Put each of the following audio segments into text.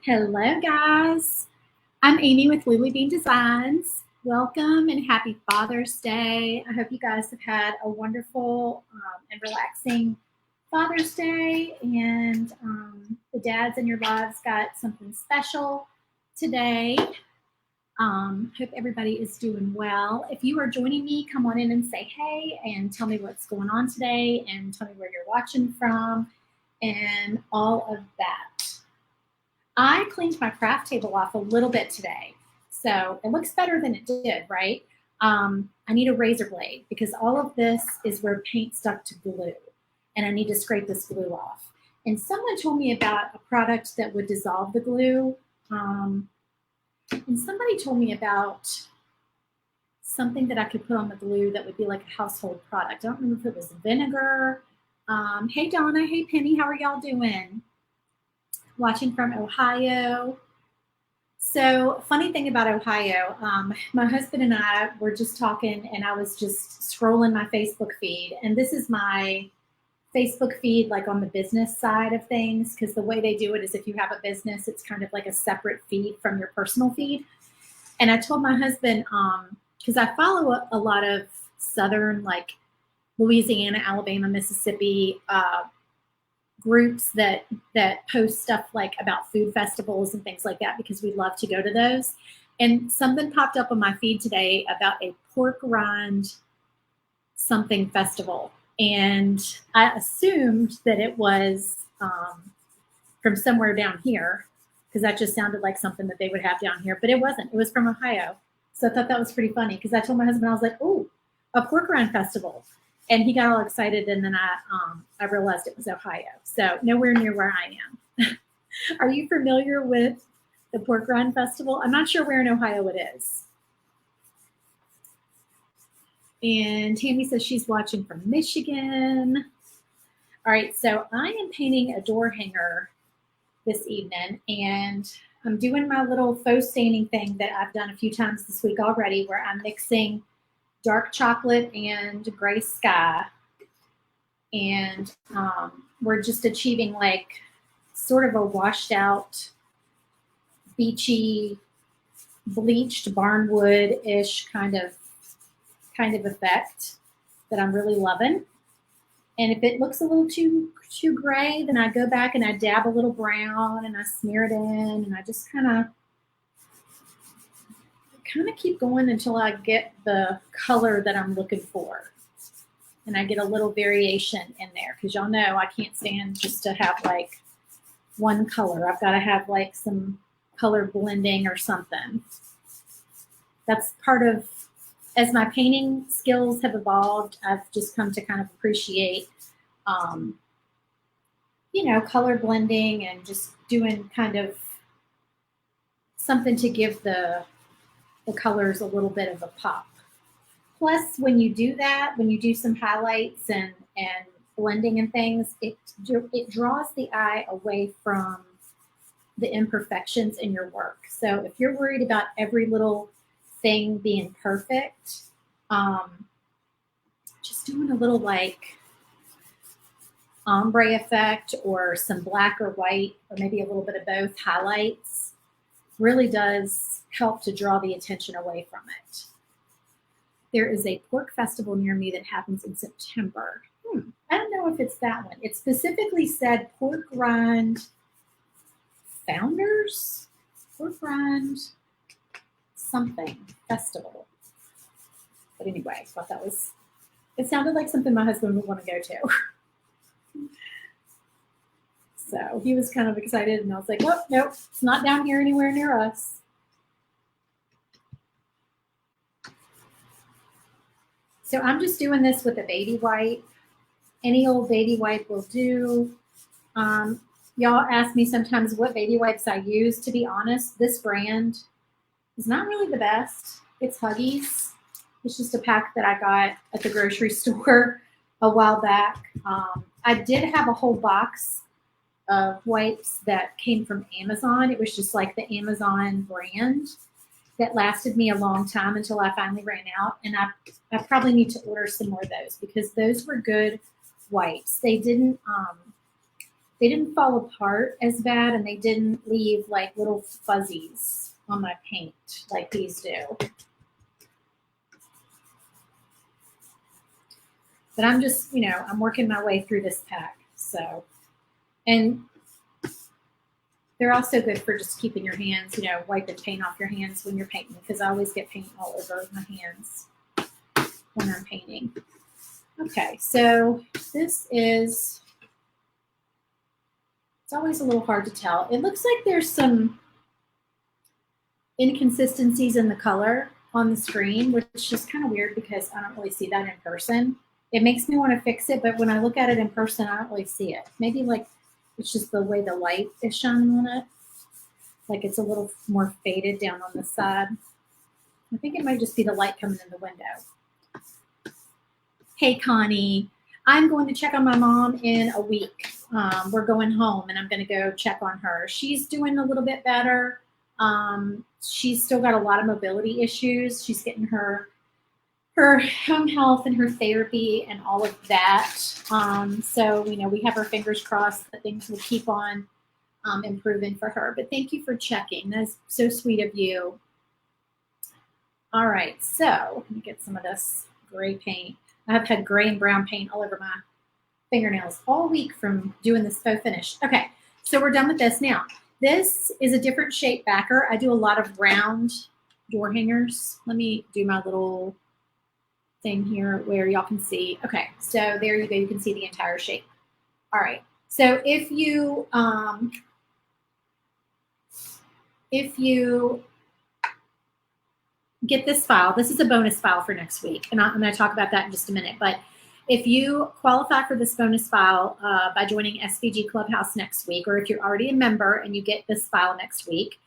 Hello, guys. I'm Amy with Lily Bean Designs. Welcome and happy Father's Day. I hope you guys have had a wonderful and relaxing Father's Day, and the dads in your lives got something special today. Hope everybody is doing well. If you are joining me, come on in and say hey and tell me what's going on today and tell me where you're watching from and all of that. I cleaned my craft table off a little bit today, so it looks better than it did, right? I need a razor blade because all of this is where paint stuck to glue, and I need to scrape this glue off. And someone told me about a product that would dissolve the glue, and somebody told me about something that I could put on the glue that would be like a household product. I don't remember if it was vinegar. Hey, Donna. Hey, Penny. How are y'all doing? Watching from Ohio. So, funny thing about Ohio, my husband and I were just talking, and I was just scrolling my Facebook feed. And this is my Facebook feed, like on the business side of things, because the way they do it is if you have a business, it's kind of like a separate feed from your personal feed. And I told my husband, because I follow a lot of Southern, like Louisiana, Alabama, Mississippi, groups that post stuff like about food festivals and things like that because we love to go to those. And something popped up on my feed today about a pork rind something festival. And I assumed that it was from somewhere down here because that just sounded like something that they would have down here, but it wasn't. It was from Ohio. So I thought that was pretty funny because I told my husband, I was like, oh, a pork rind festival. And he got all excited, and then I realized it was Ohio. So nowhere near where I am. Are you familiar with the Pork Rind Festival? I'm not sure where in Ohio it is. And Tammy says she's watching from Michigan. All right, so I am painting a door hanger this evening, and I'm doing my little faux staining thing that I've done a few times this week already, where I'm mixing dark chocolate and gray sky, and we're just achieving like sort of a washed out beachy bleached barnwood-ish kind of effect that I'm really loving. And if it looks a little too gray, then I go back and I dab a little brown and I smear it in, and I just kind of keep going until I get the color that I'm looking for. And I get a little variation in there because y'all know I can't stand just to have like one color. I've got to have like some color blending or something. That's part of, as my painting skills have evolved, I've just come to kind of appreciate, color blending and just doing kind of something to give the colors a little bit of a pop. Plus, when you do that, when you do some highlights and blending and things, it draws the eye away from the imperfections in your work. So if you're worried about every little thing being perfect, just doing a little like ombre effect or some black or white or maybe a little bit of both highlights really does help to draw the attention away from it. There is a pork festival near me that happens in September. I don't know if it's that one. It specifically said Pork Rind Founders? Pork Rind something festival. But anyway, I thought it sounded like something my husband would want to go to. So he was kind of excited, and I was like, oh, nope, it's not down here anywhere near us. So I'm just doing this with a baby wipe. Any old baby wipe will do. Y'all ask me sometimes what baby wipes I use. To be honest, this brand is not really the best. It's Huggies. It's just a pack that I got at the grocery store a while back. I did have a whole box of wipes that came from Amazon. It was just like the Amazon brand that lasted me a long time until I finally ran out. And I probably need to order some more of those because those were good wipes. They didn't They didn't fall apart as bad, and they didn't leave like little fuzzies on my paint like these do. But I'm just, I'm working my way through this pack. So, and they're also good for just keeping your hands, wiping paint off your hands when you're painting, because I always get paint all over my hands when I'm painting. Okay, so this is, it's always a little hard to tell. It looks like there's some inconsistencies in the color on the screen, which is just kind of weird because I don't really see that in person. It makes me want to fix it, but when I look at it in person, I don't really see it. Maybe like it's just the way the light is shining on it. Like it's a little more faded down on the side. I think it might just be the light coming in the window. Hey, Connie, I'm going to check on my mom in a week. We're going home, and I'm going to go check on her. She's doing a little bit better. She's still got a lot of mobility issues. She's getting her home health and her therapy and all of that. So, we have our fingers crossed that things will keep on improving for her. But thank you for checking. That's so sweet of you. All right, so let me get some of this gray paint. I have had gray and brown paint all over my fingernails all week from doing this faux finish. Okay, so we're done with this. Now, this is a different shape backer. I do a lot of round door hangers. Let me do my little thing here where y'all can see. Okay, so there you go. You can see the entire shape. All right, so if you get this file, this is a bonus file for next week, and I'm going to talk about that in just a minute. But if you qualify for this bonus file by joining SVG Clubhouse next week, or if you're already a member and you get this file next week,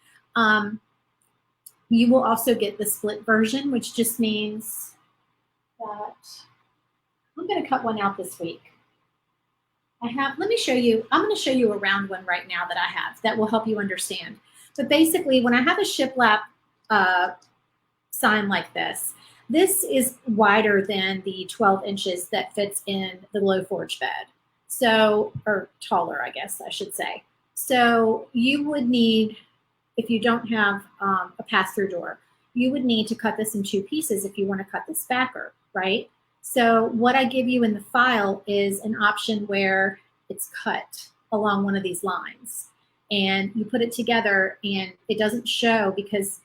you will also get the split version, which just means that I'm going to cut one out this week. Let me show you, I'm going to show you a round one right now that I have that will help you understand. But basically, when I have a shiplap sign like this, this is wider than the 12 inches that fits in the low forge bed. So, or taller, I guess I should say. So you would need, if you don't have a pass-through door, you would need to cut this in two pieces if you want to cut this backer, right? So what I give you in the file is an option where it's cut along one of these lines. And you put it together and it doesn't show because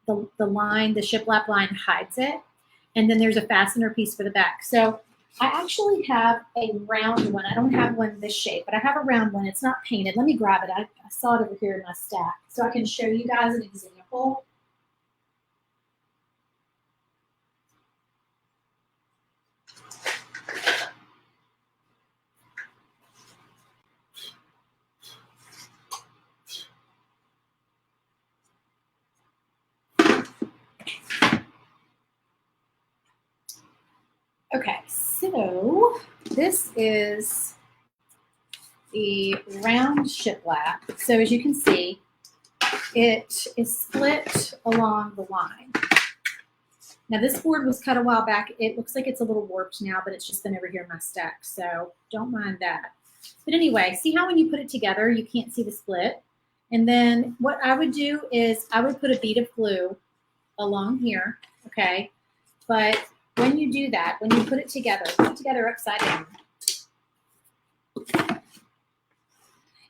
the line, the shiplap line hides it. And then there's a fastener piece for the back. So I actually have a round one. I don't have one this shape, but I have a round one. It's not painted. Let me grab it. I saw it over here in my stack. So I can show you guys an example. Okay, so this is the round shiplap. So as you can see, it is split along the line. Now this board was cut a while back. It looks like it's a little warped now, but it's just been over here in my stack, so don't mind that. But anyway, see how when you put it together, you can't see the split? And then what I would do is I would put a bead of glue along here, okay? But when you do that, when you put it together upside down.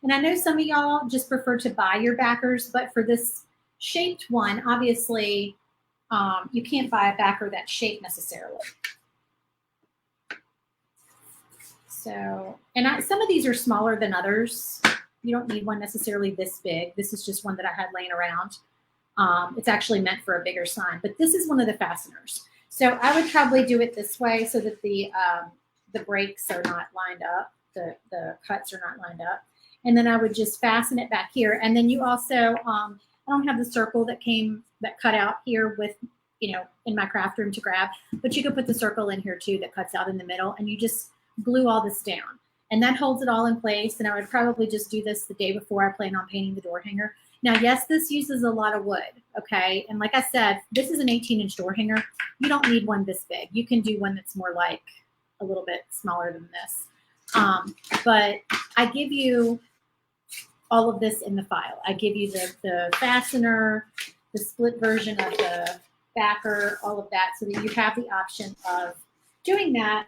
And I know some of y'all just prefer to buy your backers, but for this shaped one, obviously, you can't buy a backer that's shaped necessarily. So, and some of these are smaller than others. You don't need one necessarily this big. This is just one that I had laying around. It's actually meant for a bigger sign, but this is one of the fasteners. So I would probably do it this way so that the breaks are not lined up, the cuts are not lined up. And then I would just fasten it back here. And then you also, I don't have the circle that cut out here with, in my craft room to grab, but you could put the circle in here too that cuts out in the middle, and you just glue all this down. And that holds it all in place. And I would probably just do this the day before I plan on painting the door hanger. Now, yes, this uses a lot of wood, okay? And like I said, this is an 18-inch door hanger. You don't need one this big. You can do one that's more like a little bit smaller than this. But I give you all of this in the file. I give you the fastener, the split version of the backer, all of that, so that you have the option of doing that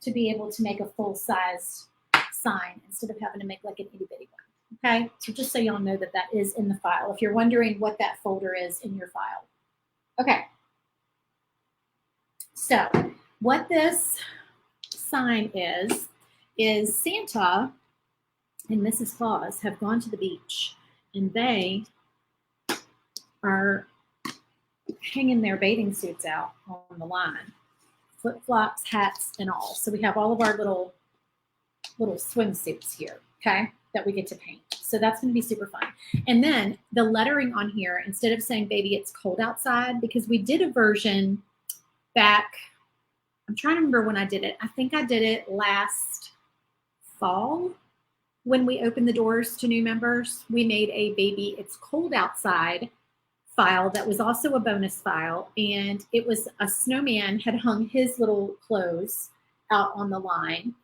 to be able to make a full-size sign instead of having to make like an itty-bitty one. Okay, so just so y'all know that that is in the file, if you're wondering what that folder is in your file. Okay, so what this sign is Santa and Mrs. Claus have gone to the beach, and they are hanging their bathing suits out on the line, flip-flops, hats, and all. So we have all of our little swimsuits here, okay, that we get to paint. So that's going to be super fun. And then the lettering on here, instead of saying, baby, it's cold outside, because we did a version back, I'm trying to remember when I did it. I think I did it last fall when we opened the doors to new members. We made a baby, it's cold outside file that was also a bonus file. And it was a snowman had hung his little clothes out on the line.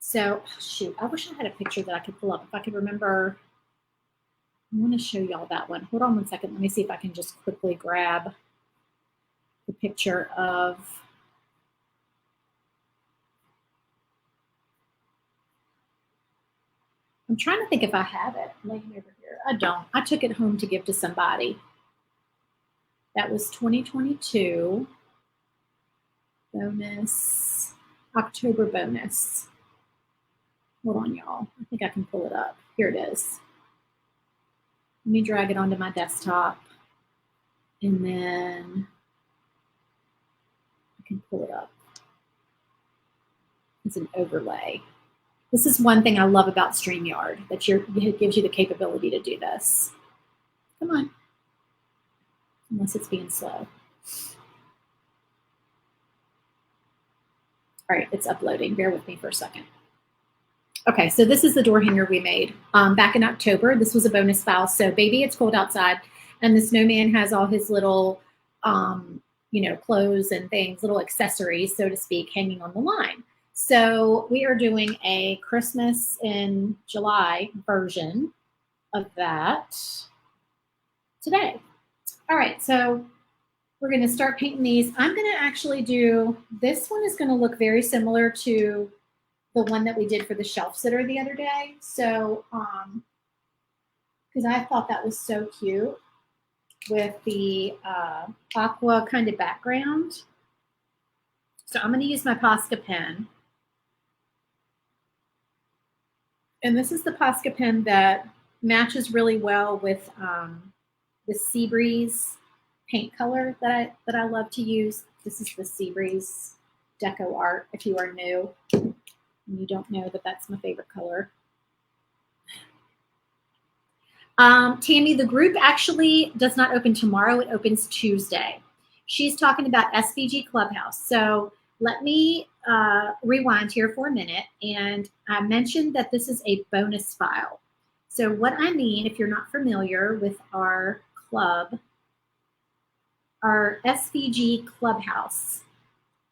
So shoot, I wish I had a picture that I could pull up if I could remember. I want to show y'all that one. Hold on one second. Let me see if I can just quickly grab the picture of I'm trying to think if I have it laying over here. I don't. I took it home to give to somebody. That was 2022 bonus, October bonus. Hold on, y'all. I think I can pull it up. Here it is. Let me drag it onto my desktop, and then I can pull it up. It's an overlay. This is one thing I love about StreamYard, that it gives you the capability to do this. Come on. Unless it's being slow. All right, it's uploading. Bear with me for a second. Okay, so this is the door hanger we made back in October. This was a bonus file. So baby, it's cold outside, and the snowman has all his little, clothes and things, little accessories, so to speak, hanging on the line. So we are doing a Christmas in July version of that today. All right, so we're going to start painting these. I'm going to actually do, this one is going to look very similar to the one that we did for the shelf sitter the other day. So, because I thought that was so cute with the aqua kind of background. So I'm going to use my Posca pen. And this is the Posca pen that matches really well with the Seabreeze paint color that I love to use. This is the Seabreeze Deco Art, if you are new and you don't know that that's my favorite color. Tammy, the group actually does not open tomorrow. It opens Tuesday. She's talking about SVG Clubhouse. So let me rewind here for a minute. And I mentioned that this is a bonus file. So what I mean, if you're not familiar with our club, our SVG Clubhouse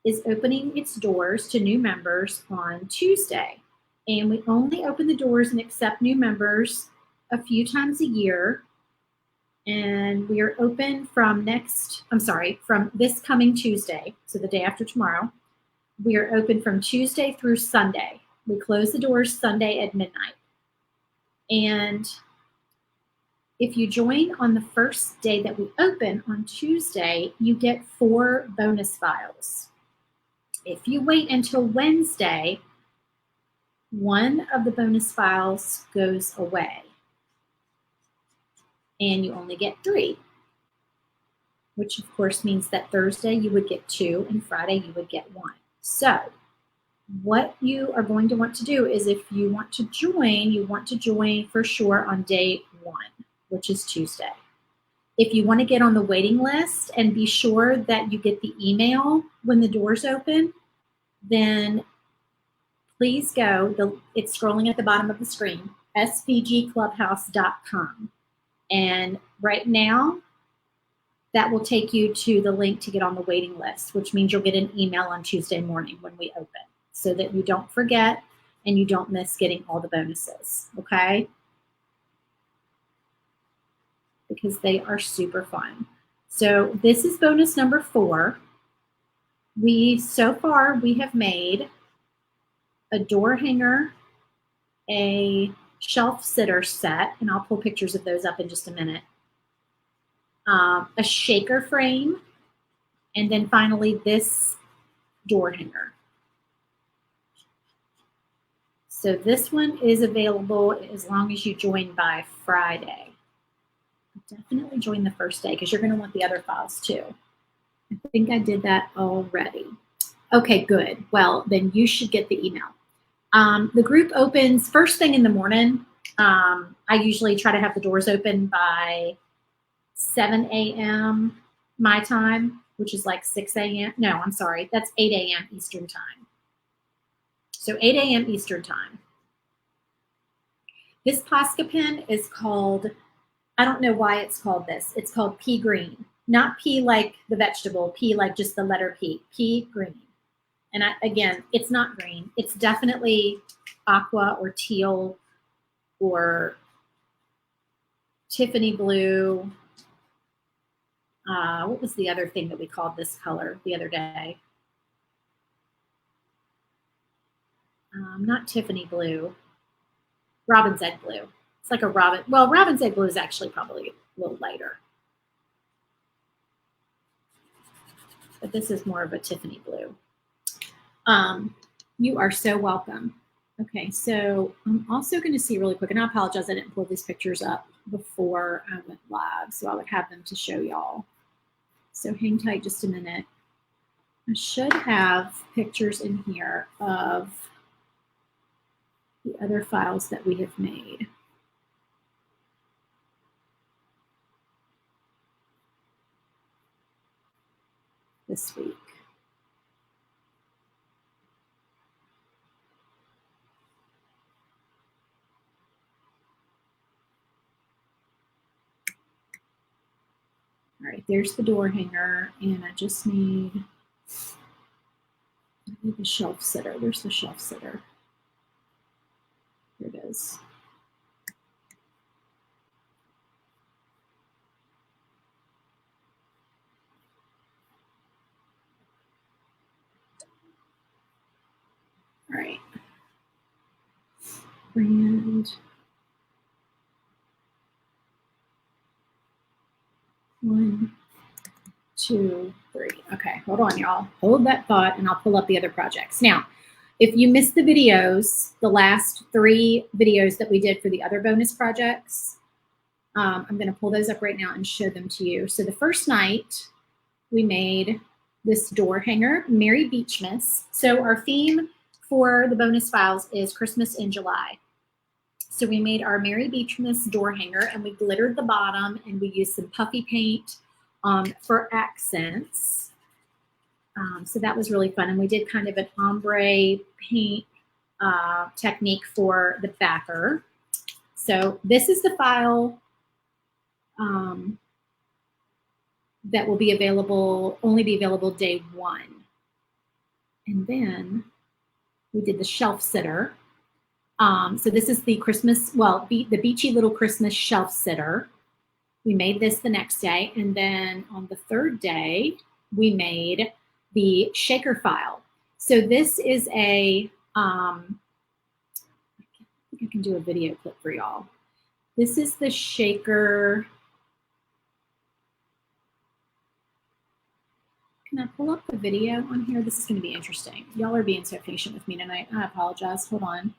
is opening its doors to new members on Tuesday. And we only open the doors and accept new members a few times a year. And we are open from from this coming Tuesday, so the day after tomorrow. We are open from Tuesday through Sunday. We close the doors Sunday at midnight. And if you join on the first day that we open on Tuesday, you get 4 bonus files. If you wait until Wednesday, one of the bonus files goes away. And you only get 3, which of course means that Thursday you would get 2 and Friday you would get 1. So what you are going to want to do is, if you want to join for sure on day 1, which is Tuesday. If you want to get on the waiting list and be sure that you get the email when the doors open, then please go. It's scrolling at the bottom of the screen, svgclubhouse.com. And right now, that will take you to the link to get on the waiting list, which means you'll get an email on Tuesday morning when we open, so that you don't forget and you don't miss getting all the bonuses, okay? Because they are super fun. So this is bonus number 4. So far we have made a door hanger, a shelf sitter set, and I'll pull pictures of those up in just a minute, a shaker frame, and then finally this door hanger. So this one is available as long as you join by Friday. Definitely join the first day because you're going to want the other files too. I think I did that already. Okay, good. Well, then you should get the email. The group opens first thing in the morning. I usually try to have the doors open by 7 a.m. my time, which is like 6 a.m. No, I'm sorry. That's 8 a.m. Eastern time. So 8 a.m. Eastern time. This Posca pen is called, I don't know why it's called this. It's called pea green. Not pea like the vegetable, pea like just the letter P, pea green. And again, it's not green. It's definitely aqua or teal or Tiffany blue. What was the other thing that we called this color the other day? Not Tiffany blue. Robin's egg blue. It's like a robin. Well, Robin's egg blue is actually probably a little lighter. But this is more of a Tiffany blue. You are so welcome. Okay, so I'm also going to see really quick, and I apologize I didn't pull these pictures up before I went live, so I would have them to show y'all. So hang tight just a minute. I should have pictures in here of the other files that we have made. This week. All right, there's the door hanger, and I just need the shelf sitter. There's the shelf sitter. Here it is. All right. And 1, 2, 3. Okay, hold on, y'all. Hold that thought, and I'll pull up the other projects. Now, if you missed the videos, the last 3 videos that we did for the other bonus projects, I'm going to pull those up right now and show them to you. So the first night, we made this door hanger, Merry Beachmas. So our theme for the bonus files is Christmas in July. So we made our Merry Beachmas door hanger, and we glittered the bottom, and we used some puffy paint for accents. So that was really fun. And we did kind of an ombre paint technique for the backer. So this is the file that will be available, only be available day 1. And then we did the shelf sitter. So this is the Christmas, well, the Beachy Little Christmas shelf sitter. We made this the next day. And then on the 3rd day, we made the shaker file. So this is a, I think I can do a video clip for y'all. This is the shaker. Can I pull up the video on here? This is going to be interesting. Y'all are being so patient with me tonight. I apologize. Hold on.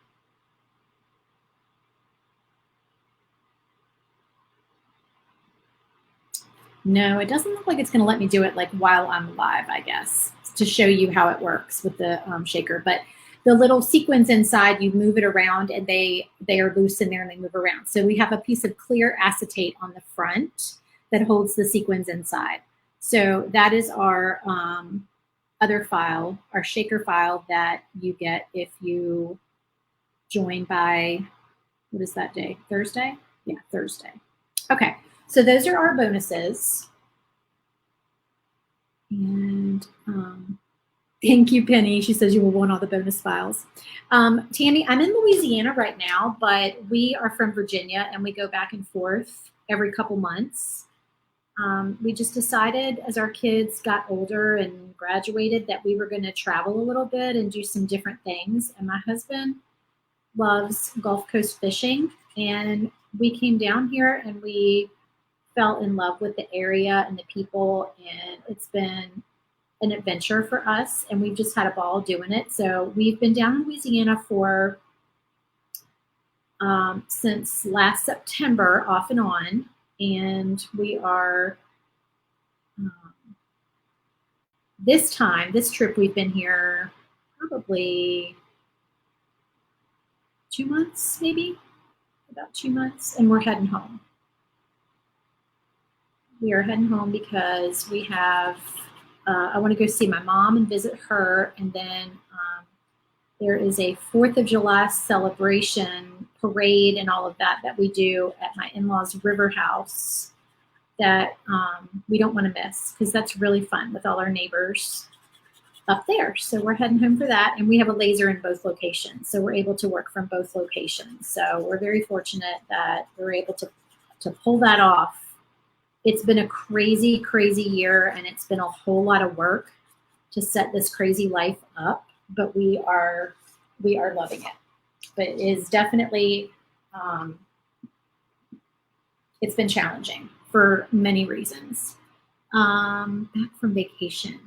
No, it doesn't look like it's going to let me do it like while I'm live, I guess, to show you how it works with the shaker. But the little sequins inside, you move it around, and they are loose in there and they move around. So we have a piece of clear acetate on the front that holds the sequins inside. So that is our other file, our shaker file that you get if you join by, what is that day? Thursday? Yeah, Thursday. Okay. So those are our bonuses. And Thank you, Penny. She says you will want all the bonus files. Tammy, I'm in Louisiana right now, but we are from Virginia and we go back and forth every couple months. We just decided as our kids got older and graduated that we were going to travel a little bit and do some different things. And my husband loves Gulf Coast fishing. And we came down here and we fell in love with the area and the people. And it's been an adventure for us. And we've just had a ball doing it. So we've been down in Louisiana for since last September, off and on. And we are, this trip, we've been here probably 2 months, maybe about 2 months, and we're heading home. We are heading home because we have, I want to go see my mom and visit her, and then there is a 4th of July celebration parade and all of that we do at my in-laws' river house that we don't want to miss because that's really fun with all our neighbors up there. So we're heading home for that, and we have a laser in both locations, so we're able to work from both locations. So we're very fortunate that we're able to pull that off. It's been a crazy, crazy year, and it's been a whole lot of work to set this crazy life up, but we are loving it. But it is definitely, it's been challenging for many reasons. Back from vacation.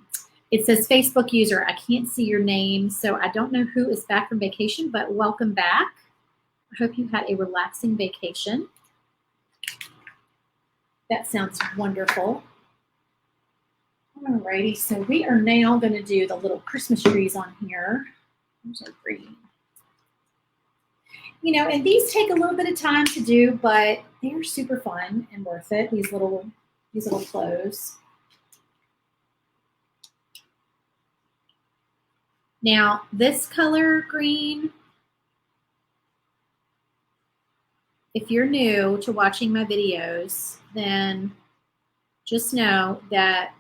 It says Facebook user, I can't see your name, so I don't know who is back from vacation, but welcome back. I hope you had a relaxing vacation. That sounds wonderful. Alrighty, so we are now going to do the little Christmas trees on here. There's our green. You know, and these take a little bit of time to do, but they're super fun and worth it. These little clothes. Now, this color green, if you're new to watching my videos, then just know that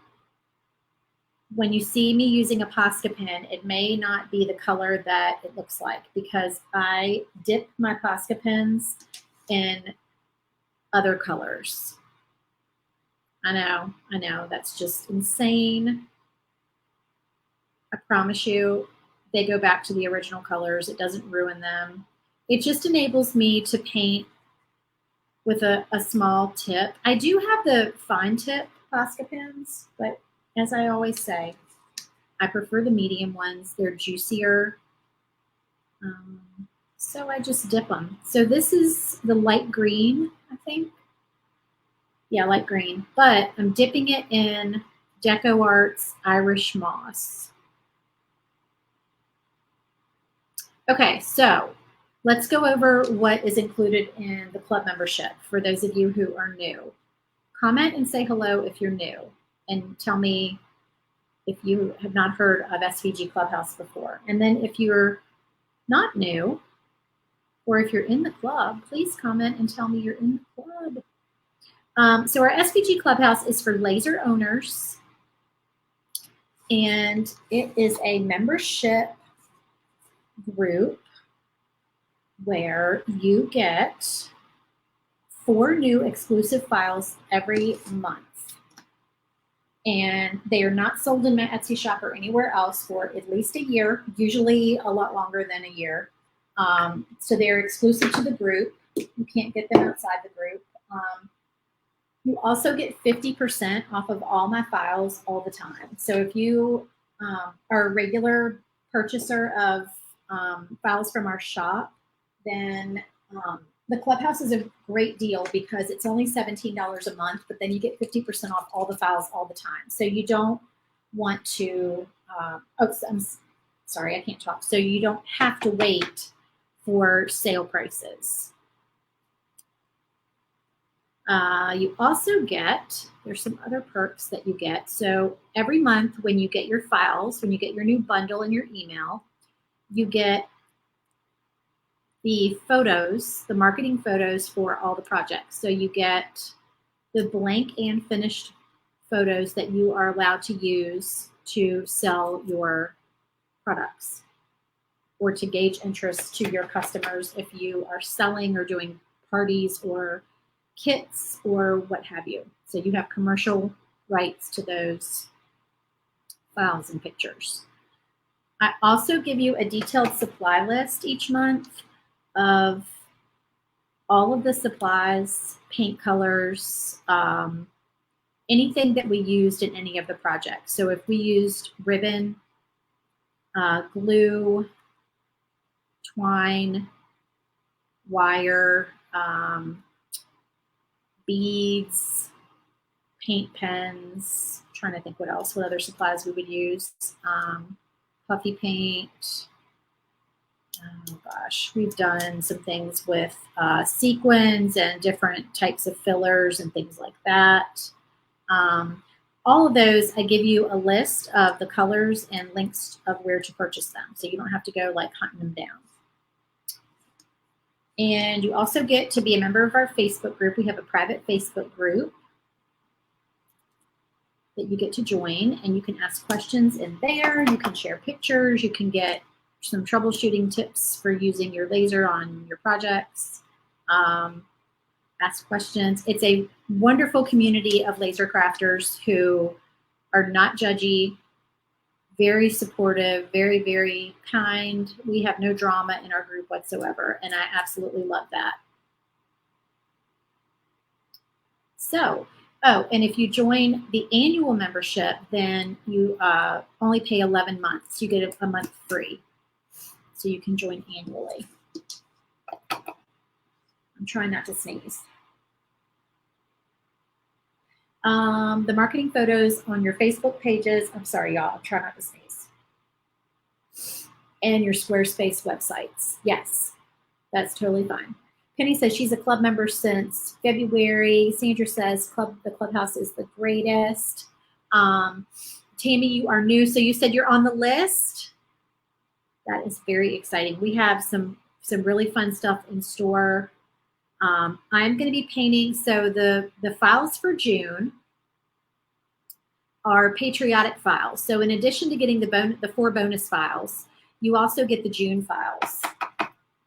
when you see me using a Posca pen, it may not be the color that it looks like because I dip my Posca pens in other colors. I know, that's just insane. I promise you, they go back to the original colors. It doesn't ruin them. It just enables me to paint with a small tip. I do have the fine tip Posca pens, but as I always say, I prefer the medium ones. They're juicier. So I just dip them. So this is the light green, I think. Yeah, light green. But I'm dipping it in DecoArt's Irish Moss. Okay, so let's go over what is included in the club membership for those of you who are new. Comment and say hello if you're new, and tell me if you have not heard of SVG Clubhouse before. And then if you're not new, or if you're in the club, please comment and tell me you're in the club. So our SVG Clubhouse is for laser owners, and it is a membership group where you get 4 new exclusive files every month. And they are not sold in my Etsy shop or anywhere else for at least a year, usually a lot longer than a year. So they're exclusive to the group. You can't get them outside the group. You also get 50% off of all my files all the time. So if you are a regular purchaser of files from our shop, then the Clubhouse is a great deal because it's only $17 a month, but then you get 50% off all the files all the time. So you don't want to, I'm sorry, I can't talk. So you don't have to wait for sale prices. You also get, there's some other perks that you get. So every month when you get your files, when you get your new bundle in your email, you get the photos, the marketing photos for all the projects. So you get the blank and finished photos that you are allowed to use to sell your products, or to gauge interest to your customers if you are selling or doing parties or kits or what have you. So you have commercial rights to those files and pictures. I also give you a detailed supply list each month of all of the supplies, paint colors, anything that we used in any of the projects. So if we used ribbon, glue, twine, wire, beads, paint pens, I'm trying to think what else, what other supplies we would use, puffy paint. Oh gosh, we've done some things with sequins and different types of fillers and things like that. All of those, I give you a list of the colors and links of where to purchase them, so you don't have to go like hunting them down. And you also get to be a member of our Facebook group. We have a private Facebook group that you get to join, and you can ask questions in there. You can share pictures. You can get some troubleshooting tips for using your laser on your projects. Ask questions. It's a wonderful community of laser crafters who are not judgy, very supportive, very, very kind. We have no drama in our group whatsoever, and I absolutely love that. So, oh, and if you join the annual membership, then you only pay 11 months. You get a month free, so you can join annually. I'm trying not to sneeze. The marketing photos on your Facebook pages, I'm sorry, y'all, I'm trying not to sneeze. And your Squarespace websites. Yes, that's totally fine. Penny says she's a club member since February. Sandra says the clubhouse is the greatest. Tammy, you are new, so you said you're on the list. That is very exciting. We have some really fun stuff in store. I'm going to be painting, so the files for June are patriotic files. So in addition to getting the 4 bonus files, you also get the June files.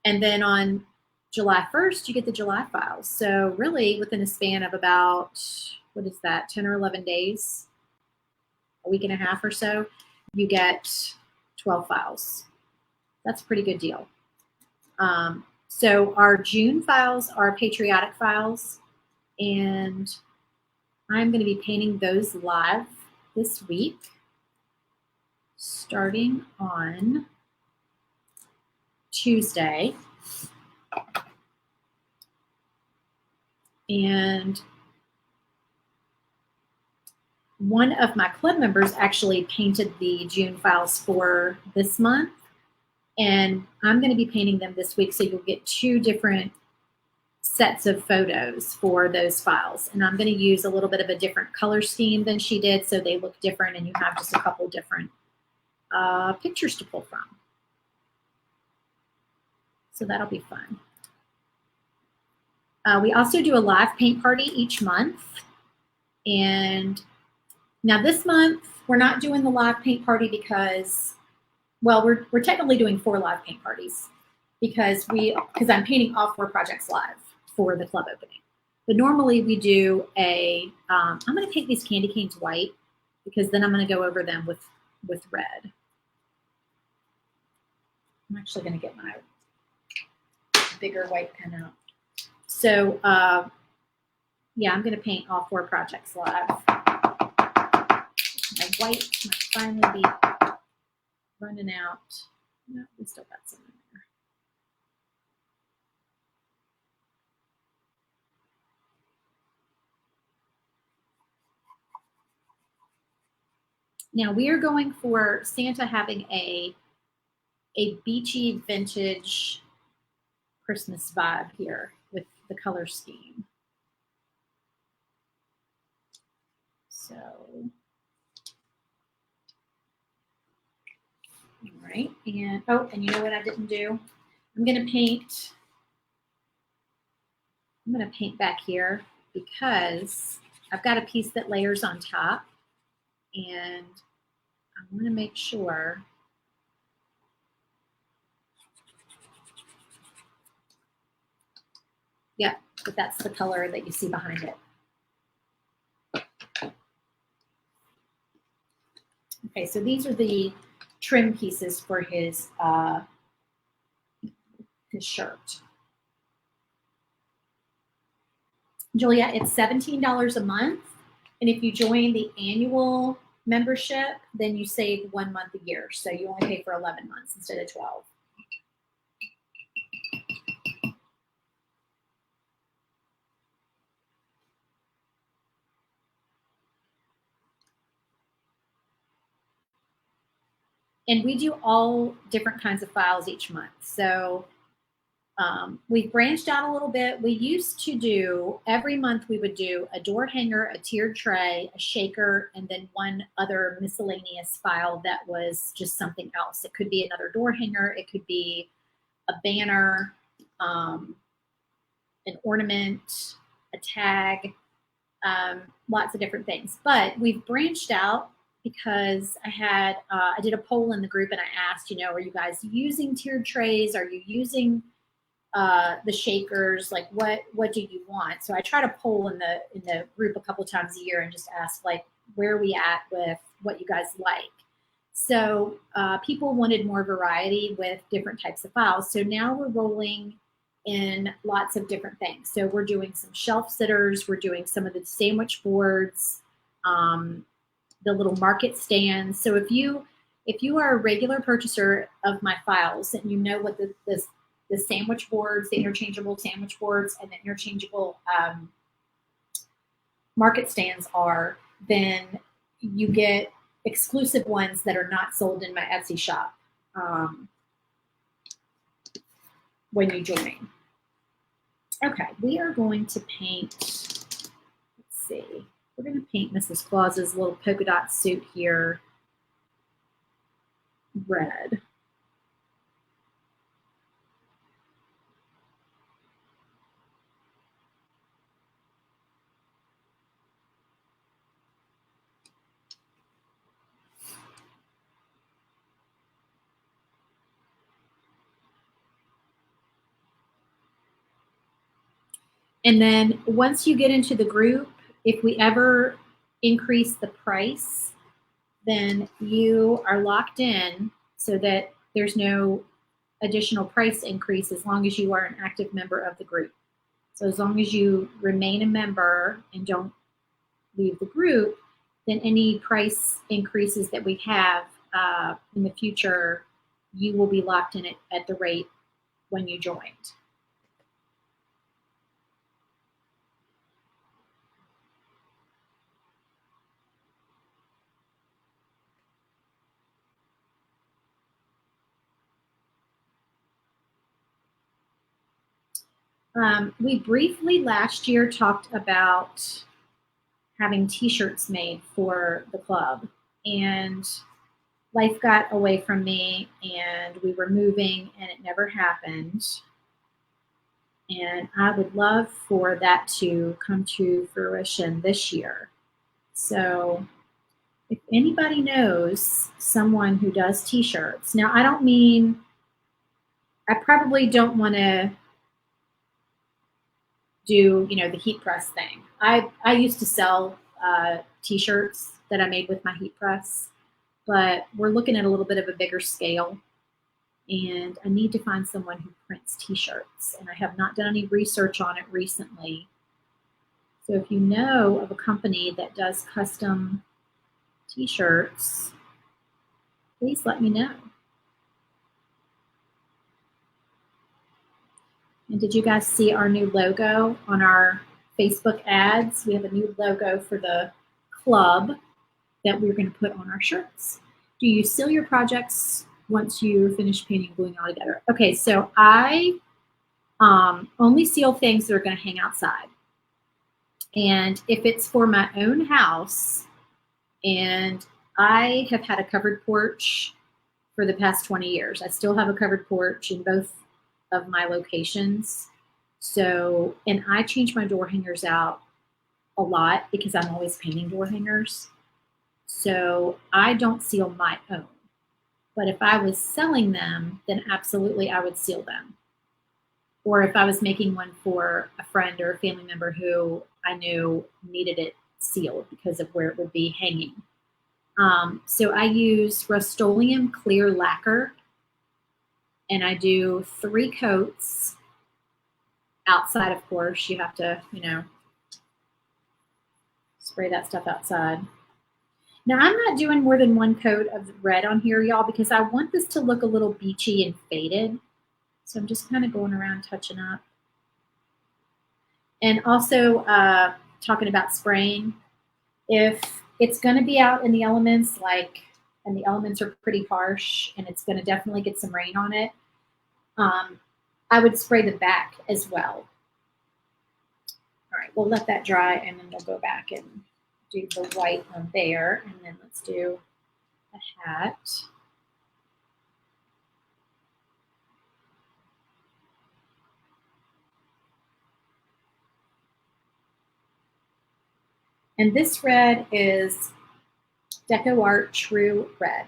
And then on July 1st, you get the July files. So really within a span of about, what is that, 10 or 11 days, a week and a half or so, you get 12 files. That's a pretty good deal. So our June files are patriotic files, and I'm going to be painting those live this week, starting on Tuesday. And one of my club members actually painted the June files for this month, and I'm going to be painting them this week, so you'll get 2 different sets of photos for those files. And I'm going to use a little bit of a different color scheme than she did, so they look different and you have just a couple different pictures to pull from. So that'll be fun. We also do a live paint party each month. And now this month, we're not doing the live paint party because, well, we're technically doing 4 live paint parties because I'm painting all 4 projects live for the club opening. But normally we do I'm going to paint these candy canes white because then I'm going to go over them with red. I'm actually going to get my bigger white pen out. So yeah, I'm going to paint all 4 projects live. My white might finally be running out. No, we still got some in there. Now we are going for Santa having a beachy vintage Christmas vibe here with the color scheme. So, all right, and oh, and you know what I didn't do? I'm going to paint back here because I've got a piece that layers on top, and I want to make sure Yep, but that's the color that you see behind it. Okay, so these are the trim pieces for his shirt. Julia, it's $17 a month, and if you join the annual membership, then you save 1 month a year, so you only pay for 11 months instead of 12. And we do all different kinds of files each month. So we've branched out a little bit. We used to do, every month we would do a door hanger, a tiered tray, a shaker, and then one other miscellaneous file that was just something else. It could be another door hanger. It could be a banner, an ornament, a tag, lots of different things. But we've branched out because I did a poll in the group and I asked, are you guys using tiered trays? Are you using the shakers? Like what do you want? So I try to poll in the group a couple times a year and just ask, like, where are we at with what you guys like? So people wanted more variety with different types of files. So now we're rolling in lots of different things. So we're doing some shelf sitters. We're doing some of the sandwich boards, the little market stands. So if you are a regular purchaser of my files and you know what the sandwich boards, the interchangeable sandwich boards, and the interchangeable market stands are, then you get exclusive ones that are not sold in my Etsy shop when you join. Okay, we are going to paint, let's see, we're going to paint Mrs. Claus's little polka dot suit here red. And then once you get into the group, if we ever increase the price, then you are locked in so that there's no additional price increase as long as you are an active member of the group. So as long as you remain a member and don't leave the group, then any price increases that we have in the future, you will be locked in at the rate when you joined. We briefly last year talked about having t-shirts made for the club, and life got away from me and we were moving and it never happened. And I would love for that to come to fruition this year. So if anybody knows someone who does t-shirts, now I probably don't want to do, the heat press thing. I used to sell t-shirts that I made with my heat press, but we're looking at a little bit of a bigger scale, and I need to find someone who prints t-shirts, and I have not done any research on it recently. So if you know of a company that does custom t-shirts, please let me know. And did you guys see our new logo on our Facebook ads? We have a new logo for the club that we're going to put on our shirts. Do you seal your projects once you finish painting, gluing it all together? Okay, so I only seal things that are going to hang outside. And if it's for my own house, and I have had a covered porch for the past 20 years. I still have a covered porch in both of my locations. So, and I change my door hangers out a lot because I'm always painting door hangers. So I don't seal my own. But if I was selling them, then absolutely I would seal them. or if I was making one for a friend or a family member who I knew needed it sealed because of where it would be hanging. So I use Rust-Oleum clear lacquer, and I do 3 coats. Outside, of course, you have to, spray that stuff outside. Now, I'm not doing more than 1 coat of red on here, y'all, because I want this to look a little beachy and faded. So I'm just kind of going around touching up. And also talking about spraying, if it's going to be out in the elements, and the elements are pretty harsh, and it's going to definitely get some rain on it, I would spray the back as well. All right, we'll let that dry, and then we'll go back and do the white on there, and then let's do a hat. And this red is DecoArt True Red.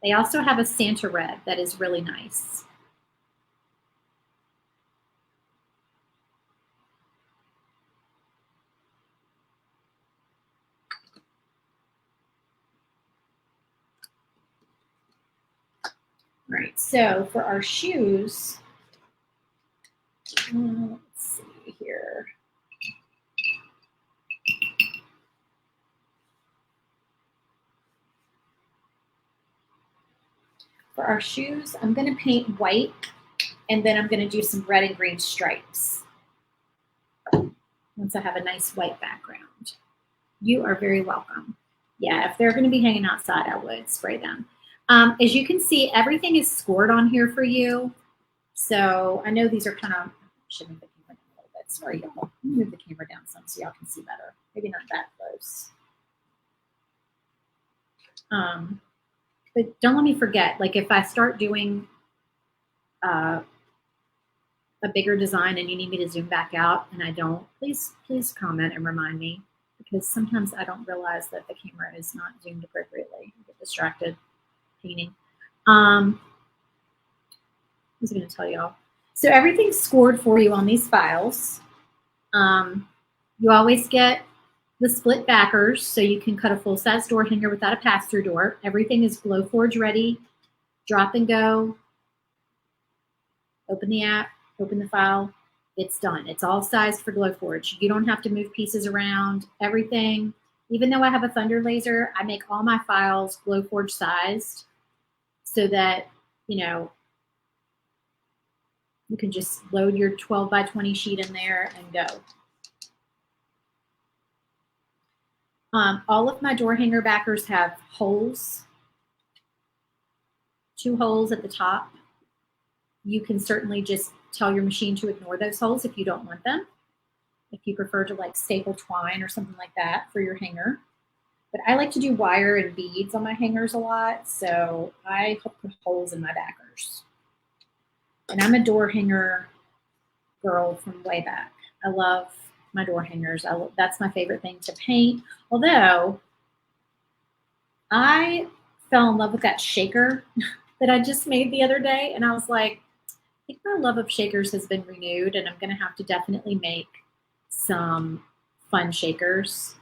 They also have a Santa red that is really nice. All right, so for our shoes, let's see here. For our shoes, I'm going to paint white, and then I'm going to do some red and green stripes once I have a nice white background. You are very welcome. Yeah, if they're going to be hanging outside, I would spray them. As you can see, everything is scored on here for you. So I know these are kind of, should move the camera down a little bit. Sorry, y'all. Move the camera down some so y'all can see better. Maybe not that close. But don't let me forget, like if I start doing a bigger design and you need me to zoom back out and I don't, please comment and remind me, because sometimes I don't realize that the camera is not zoomed appropriately. I get distracted painting. What was I going to tell y'all? So everything's scored for you on these files. You always get the split backers, so you can cut a full-size door hanger without a pass-through door. Everything is Glowforge ready. Drop and go. Open the app, open the file. It's done. It's all sized for Glowforge. You don't have to move pieces around. Everything, even though I have a Thunder laser, I make all my files Glowforge sized so that, you can just load your 12 by 20 sheet in there and go. All of my door hanger backers have holes, 2 holes at the top. You can certainly just tell your machine to ignore those holes if you don't want them, if you prefer to like staple twine or something like that for your hanger. But I like to do wire and beads on my hangers a lot, so I put holes in my backers. And I'm a door hanger girl from way back. I love my door hangers. That's my favorite thing to paint. Although I fell in love with that shaker that I just made the other day, and I was like, I think my love of shakers has been renewed, and I'm going to have to definitely make some fun shakers.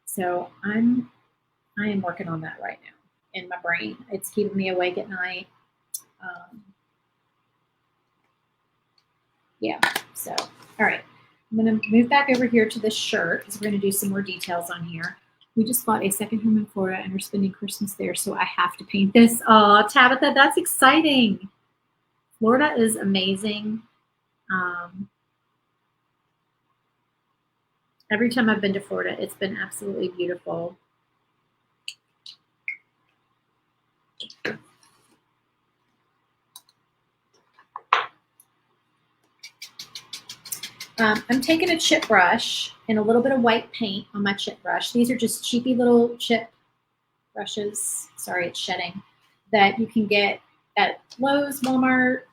So I am working on that right now in my brain. It's keeping me awake at night. Yeah, so, all right. I'm going to move back over here to this shirt because we're going to do some more details on here. We just bought a second home in Florida and we're spending Christmas there, so I have to paint this. Oh, Tabitha, that's exciting. Florida is amazing. Every time I've been to Florida, it's been absolutely beautiful. I'm taking a chip brush and a little bit of white paint on my chip brush. These are just cheapy little chip brushes. Sorry, it's shedding. That you can get at Lowe's, Walmart,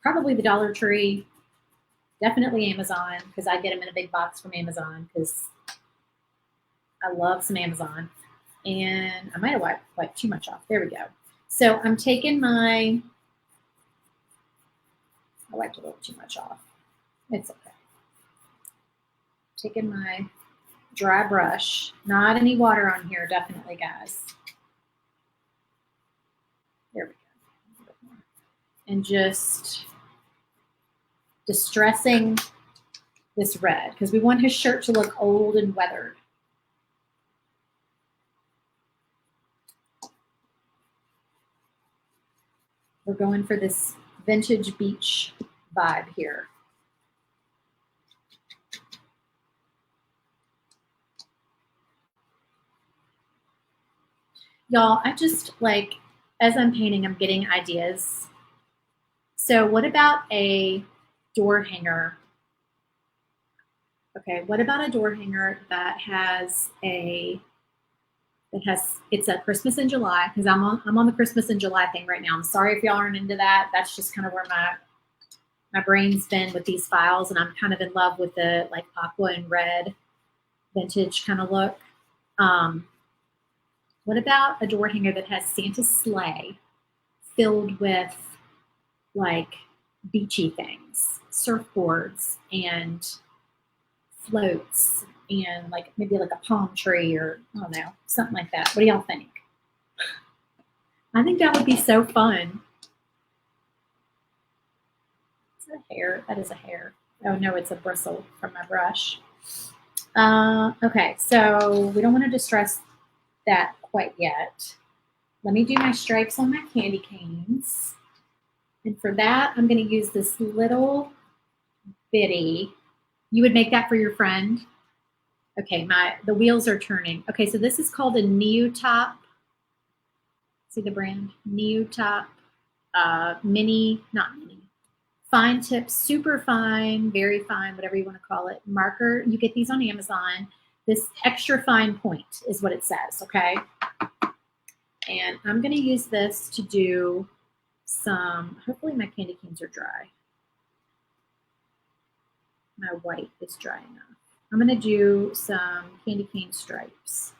probably the Dollar Tree, definitely Amazon, because I get them in a big box from Amazon because I love some Amazon. And I might have wiped too much off. There we go. So I'm taking my, I wiped a little too much off. It's okay. Taking my dry brush, not any water on here, definitely, guys. There we go. And just distressing this red because we want his shirt to look old and weathered. We're going for this vintage beach vibe here. Y'all, I just like, as I'm painting, I'm getting ideas. So what about a door hanger? Okay, what about a door hanger that has it's a Christmas in July, because I'm on the Christmas in July thing right now. I'm sorry if y'all aren't into that. That's just kind of where my brain's been with these files, and I'm kind of in love with the like aqua and red vintage kind of look. What about a door hanger that has Santa's sleigh filled with like beachy things, surfboards and floats and like maybe like a palm tree or I don't know, something like that. What do y'all think? I think that would be so fun. Is that a hair? That is a hair. Oh no, it's a bristle from my brush. Okay, so we don't want to distress that quite yet. Let me do my stripes on my candy canes. And for that, I'm going to use this little bitty. You would make that for your friend? Okay, the wheels are turning. Okay, so this is called a Neotop. See the brand? Neotop mini, not mini. Fine tip, super fine, very fine, whatever you want to call it. Marker, you get these on Amazon. This extra fine point is what it says, okay? And I'm going to use this to do some, hopefully my candy canes are dry. My white is dry enough. I'm going to do some candy cane stripes.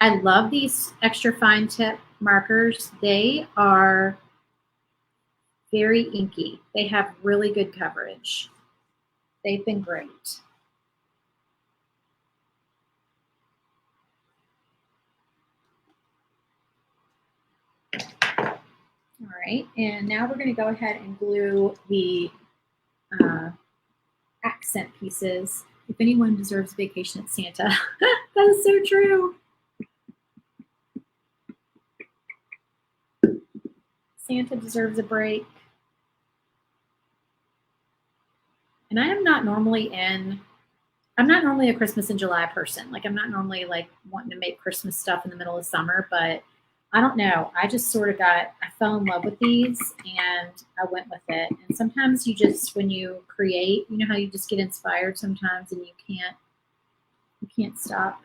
I love these extra fine tip markers. They are very inky. They have really good coverage. They've been great. All right, and now we're going to go ahead and glue the accent pieces. If anyone deserves a vacation at Santa, that is so true. Santa deserves a break. And I'm not normally a Christmas in July person. Like I'm not normally like wanting to make Christmas stuff in the middle of summer, but I don't know. I just sort of I fell in love with these and I went with it. And sometimes you just, when you create, you know how you just get inspired sometimes and you can't stop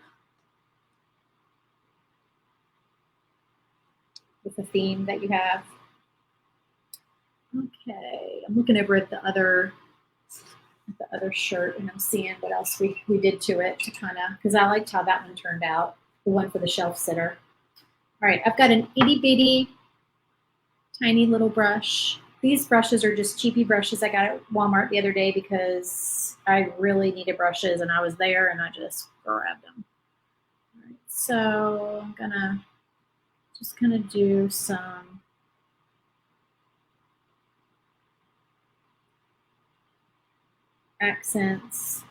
with the theme that you have. Okay, I'm looking over at the other shirt and I'm seeing what else we did to it to kind of, because I liked how that one turned out, the one for the shelf sitter. All right, I've got an itty bitty tiny little brush. These brushes are just cheapy brushes I got at Walmart the other day because I really needed brushes and I was there and I just grabbed them. All right, so I'm gonna just kind of do some accents.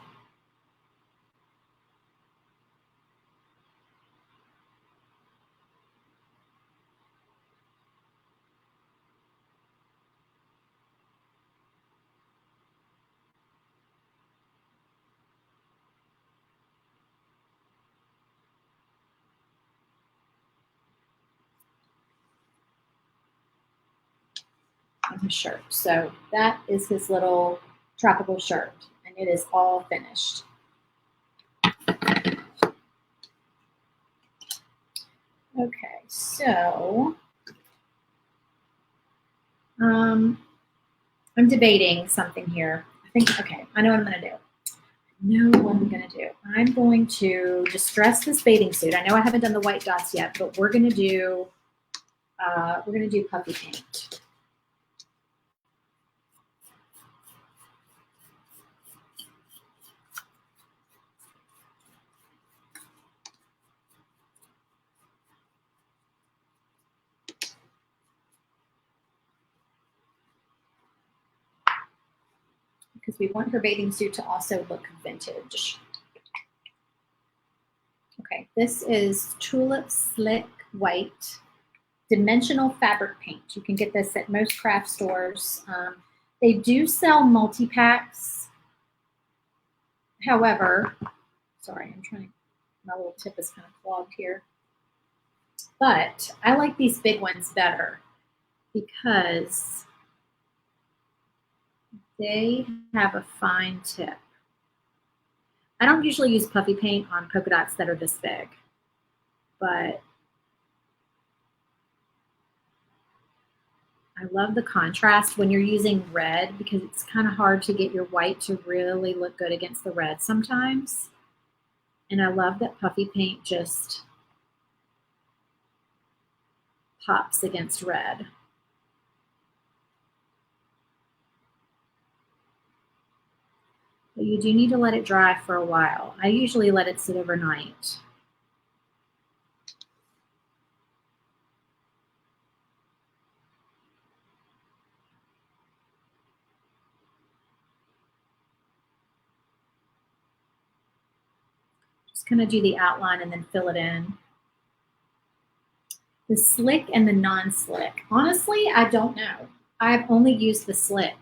his shirt. So that is his little tropical shirt, and it is all finished. Okay, so I'm debating something here. Okay, I know what I'm going to do. I'm going to distress this bathing suit. I know I haven't done the white dots yet, but we're going to do puffy paint. Because we want her bathing suit to also look vintage. Okay, this is Tulip Slick White Dimensional Fabric Paint. You can get this at most craft stores. They do sell multi-packs. However, sorry, my little tip is kind of clogged here. But I like these big ones better because they have a fine tip. I don't usually use puffy paint on polka dots that are this big, but I love the contrast when you're using red because it's kind of hard to get your white to really look good against the red sometimes. And I love that puffy paint just pops against red. But you do need to let it dry for a while. I usually let it sit overnight. Just kind of do the outline and then fill it in. The slick and the non-slick. Honestly, I don't know. I've only used the slick.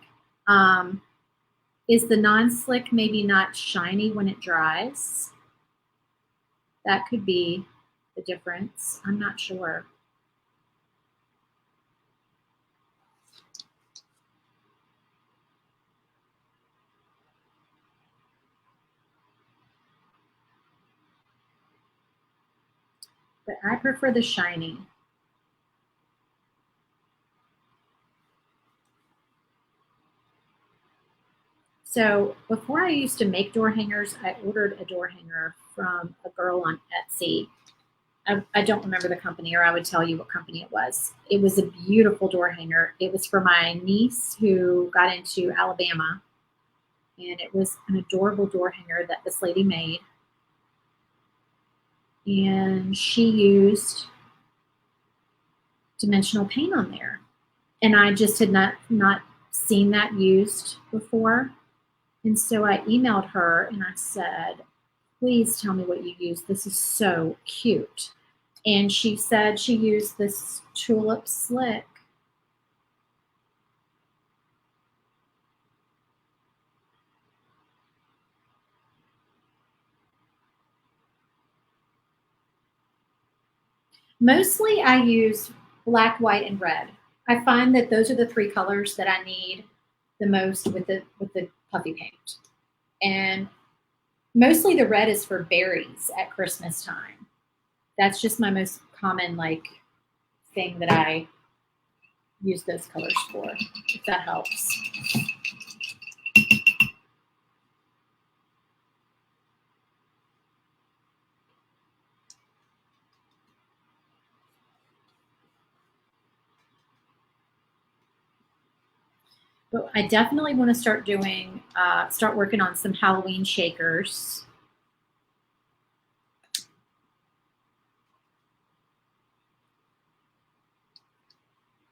Is the non-slick maybe not shiny when it dries? That could be the difference. I'm not sure. But I prefer the shiny. So before I used to make door hangers, I ordered a door hanger from a girl on Etsy. I don't remember the company, or I would tell you what company it was. It was a beautiful door hanger. It was for my niece who got into Alabama, and it was an adorable door hanger that this lady made. And she used dimensional paint on there. And I just had not seen that used before. And so I emailed her and I said, please tell me what you used. This is so cute. And she said she used this Tulip Slick. Mostly I use black, white, and red. I find that those are the three colors that I need the most with the puffy paint. And mostly the red is for berries at Christmas time. That's just my most common thing that I use those colors for, if that helps. But I definitely want to start working on some Halloween shakers.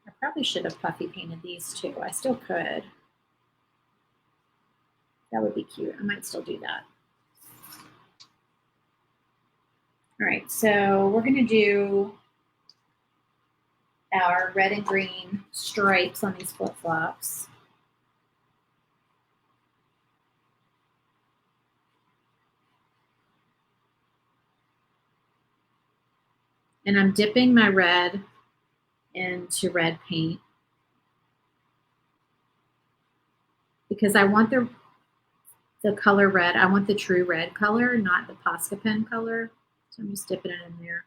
I probably should have puffy painted these too. I still could. That would be cute. I might still do that. All right, so we're going to do our red and green stripes on these flip-flops. And I'm dipping my red into red paint. because I want the color red. I want the true red color, not the Posca pen color. So I'm just dipping it in there.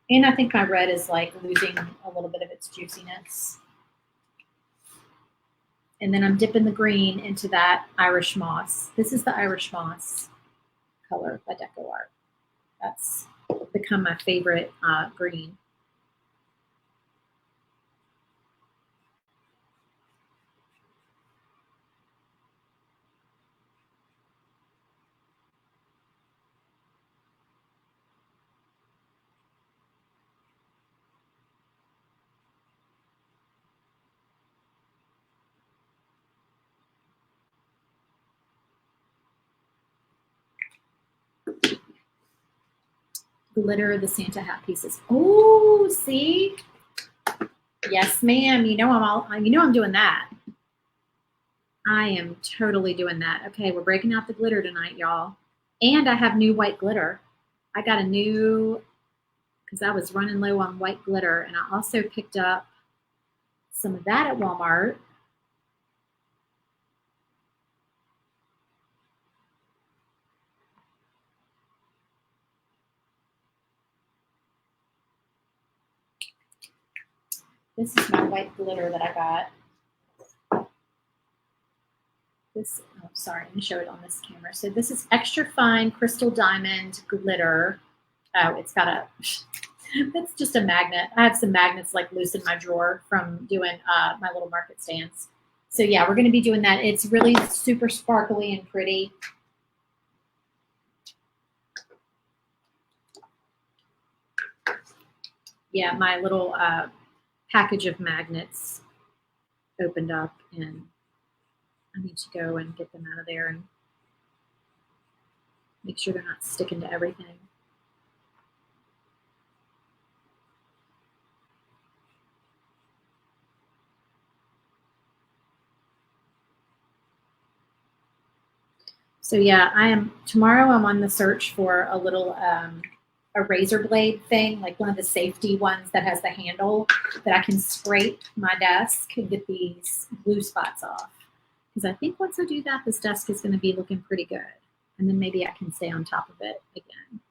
And I think my red is like losing a little bit of its juiciness. And then I'm dipping the green into that Irish Moss. This is the Irish Moss color by DecoArt. That's become my favorite green. Glitter the Santa hat pieces. Oh, see? Yes, ma'am. You know I'm doing that. I am totally doing that. Okay, we're breaking out the glitter tonight, y'all. And I have new white glitter. I got a new, because I was running low on white glitter, and I also picked up some of that at Walmart. This is my white glitter that I got. This, oh, sorry, let me show it on this camera. So this is extra fine crystal diamond glitter. Oh, it's got a, that's just a magnet. I have some magnets like loose in my drawer from doing my little market stands. So yeah, we're going to be doing that. It's really super sparkly and pretty. Yeah, my little package of magnets opened up, and I need to go and get them out of there and make sure they're not sticking to everything. So yeah, tomorrow I'm on the search for a little a razor blade thing, like one of the safety ones that has the handle that I can scrape my desk and get these glue spots off. Because I think once I do that, this desk is going to be looking pretty good. And then maybe I can stay on top of it again.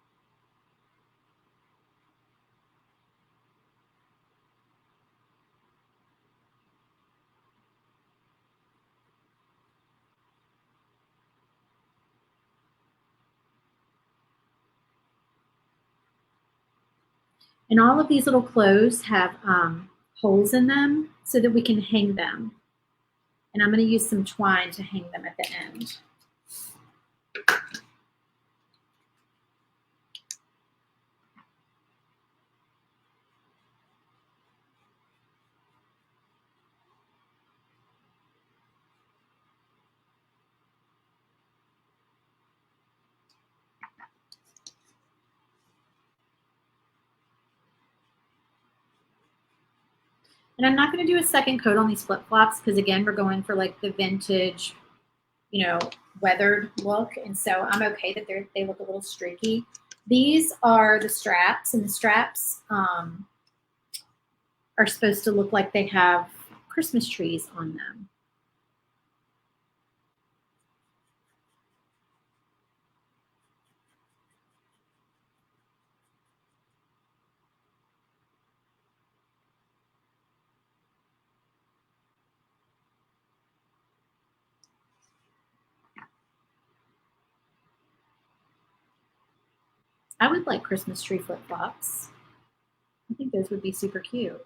And all of these little clothes have holes in them so that we can hang them. And I'm going to use some twine to hang them at the end. And I'm not going to do a second coat on these flip-flops because, again, we're going for like the vintage, weathered look. And so I'm okay that they look a little streaky. These are the straps, and the straps are supposed to look like they have Christmas trees on them. I would like Christmas tree flip-flops. I think those would be super cute.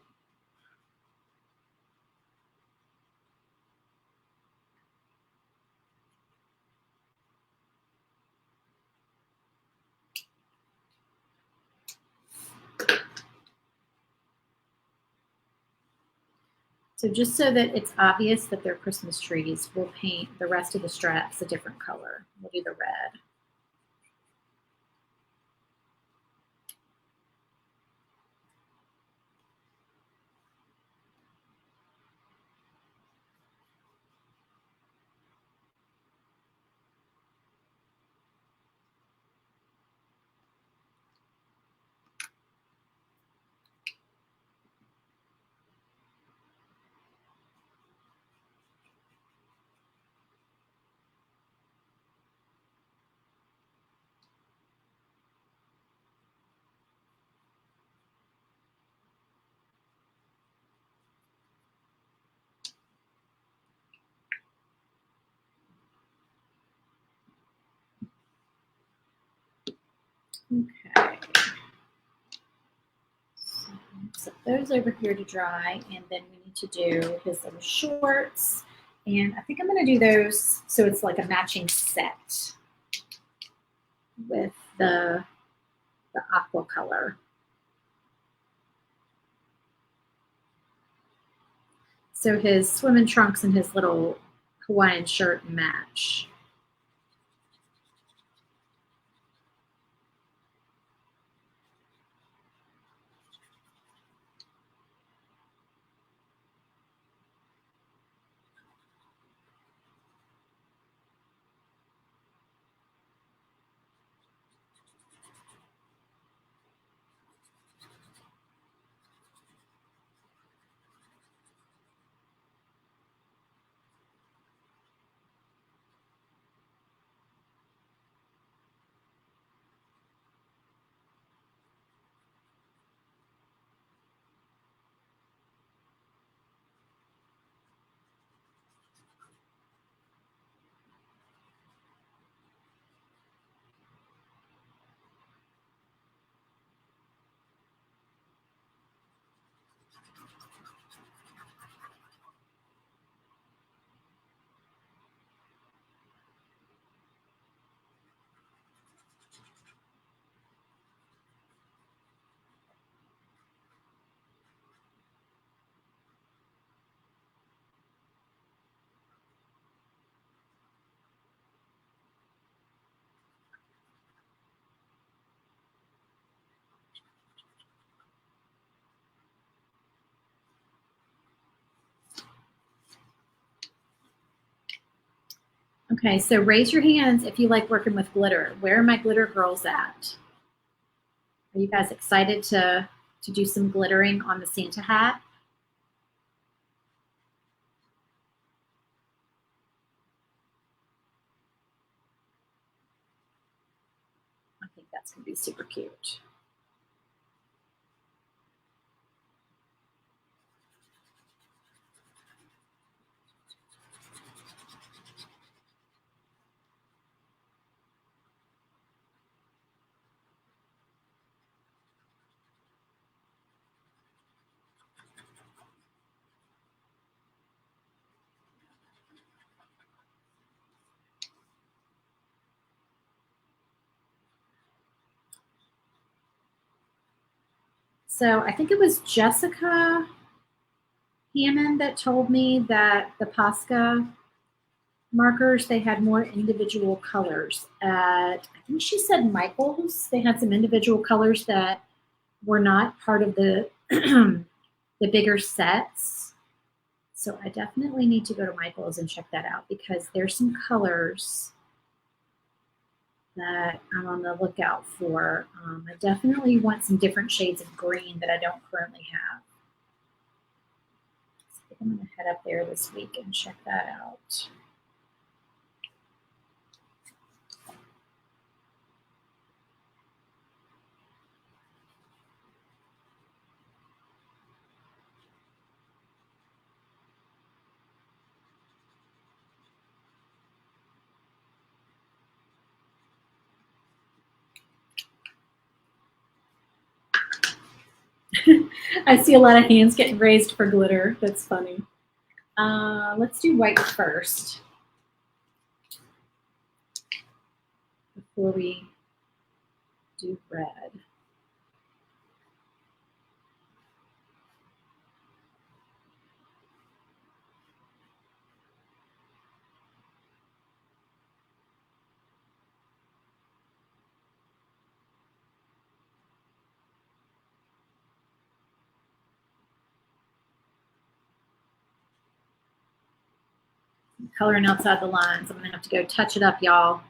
So just so that it's obvious that they're Christmas trees, we'll paint the rest of the straps a different color. We'll do the red. Okay. So set those over here to dry, and then we need to do his little shorts. And I think I'm going to do those so it's like a matching set with the aqua color. So his swimming trunks and his little Hawaiian shirt match. Okay, so raise your hands if you like working with glitter. Where are my glitter girls at? Are you guys excited to do some glittering on the Santa hat? I think that's going to be super cute. So I think it was Jessica Hammond that told me that the Posca markers, they had more individual colors. I think she said Michael's, they had some individual colors that were not part of the the bigger sets. So I definitely need to go to Michael's and check that out because there's some colors that I'm on the lookout for. I definitely want some different shades of green that I don't currently have. So I think I'm going to head up there this week and check that out. I see a lot of hands getting raised for glitter. That's funny. Let's do white first before we do red. Coloring outside the lines. I'm going to have to go touch it up, y'all.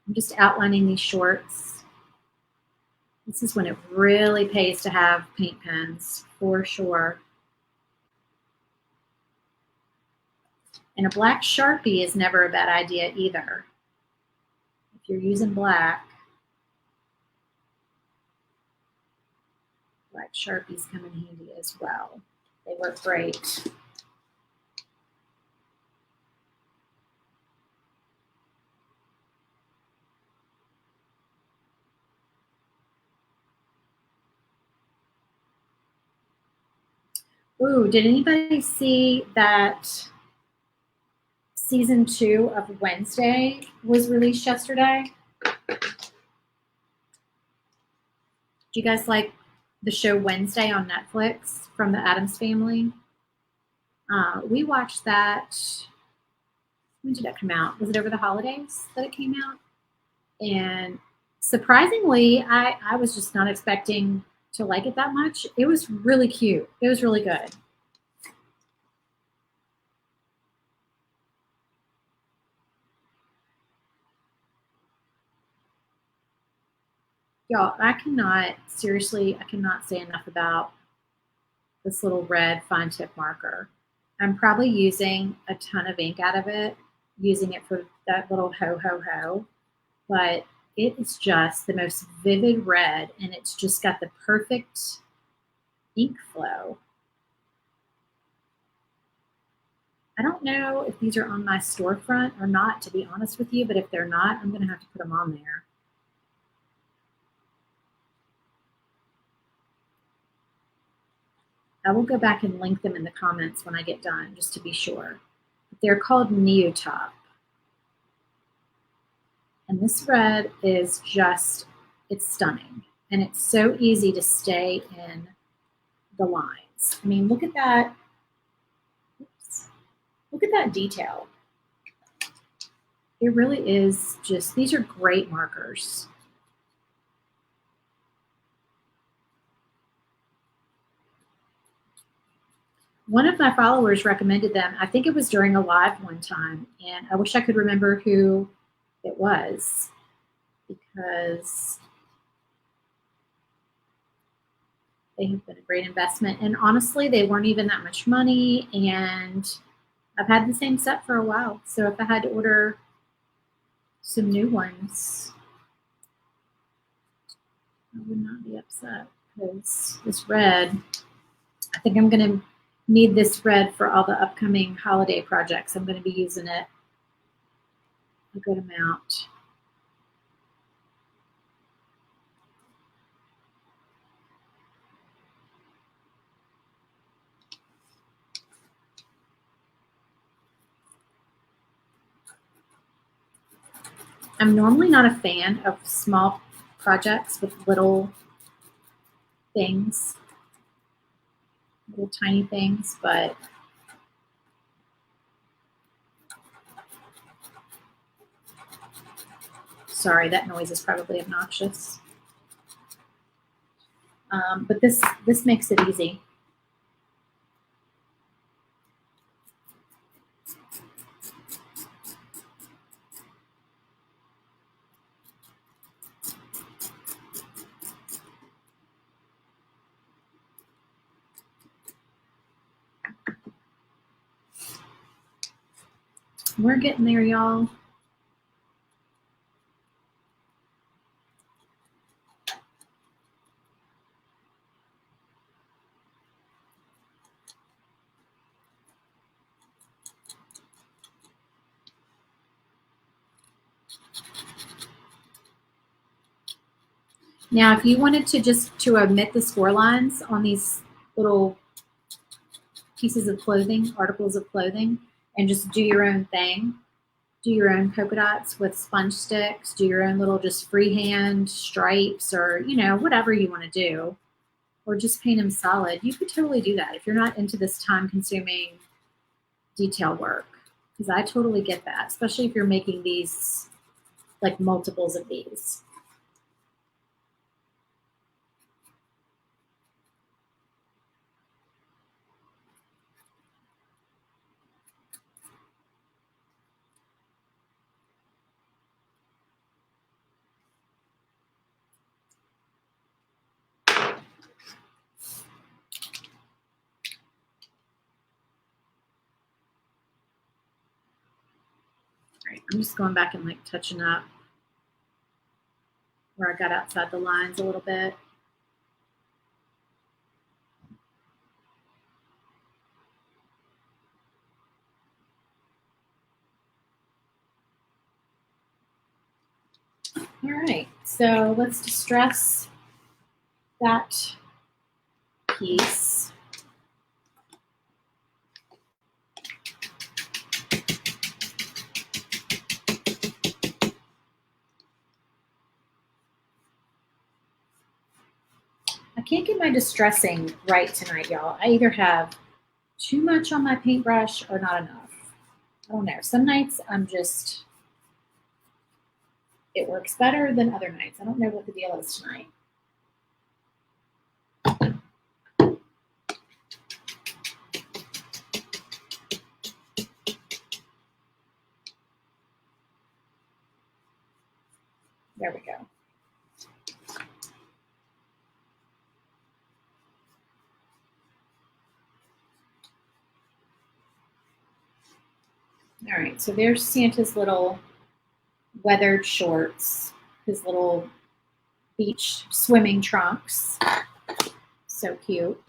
I'm just outlining these shorts. This is when it really pays to have paint pens, for sure. And a black Sharpie is never a bad idea either. If you're using black Sharpies come in handy as well. They work great. Ooh, did anybody see that season 2 of Wednesday was released yesterday? Do you guys like the show Wednesday on Netflix from the Addams Family? We watched that. When did that come out? Was it over the holidays that it came out? And surprisingly, I was just not expecting to like it that much. It was really cute. It was really good. Y'all, I cannot say enough about this little red fine tip marker. I'm probably using a ton of ink out of it, using it for that little ho ho ho, but it is just the most vivid red, and it's just got the perfect ink flow. I don't know if these are on my storefront or not, to be honest with you, but if they're not, I'm going to have to put them on there. I will go back and link them in the comments when I get done, just to be sure. They're called Neotop. And this red is just, it's stunning. And it's so easy to stay in the lines. I mean, look at that. Oops. Look at that detail. It really is just, these are great markers. One of my followers recommended them. I think it was during a live one time, and I wish I could remember who it was, because they have been a great investment. And honestly, they weren't even that much money, and I've had the same set for a while. So if I had to order some new ones, I would not be upset, because this red, I think I'm going to need this red for all the upcoming holiday projects. I'm going to be using it a good amount. I'm normally not a fan of small projects with little things, little tiny things, but sorry, that noise is probably obnoxious. But this makes it easy. We're getting there, y'all. Now, if you wanted to just to omit the score lines on these little pieces of clothing, articles of clothing, and just do your own thing, do your own polka dots with sponge sticks, do your own little just freehand stripes, or, you know, whatever you want to do, or just paint them solid, you could totally do that if you're not into this time-consuming detail work, because I totally get that, especially if you're making these, like multiples of these. Right, I'm just going back and like touching up where I got outside the lines a little bit. All right, so let's distress that piece. can't get my distressing right tonight, y'all. I either have too much on my paintbrush or not enough. I don't know. Some nights it works better than other nights. I don't know what the deal is tonight. There we go. All right, so there's Santa's little weathered shorts, his little beach swimming trunks. So cute.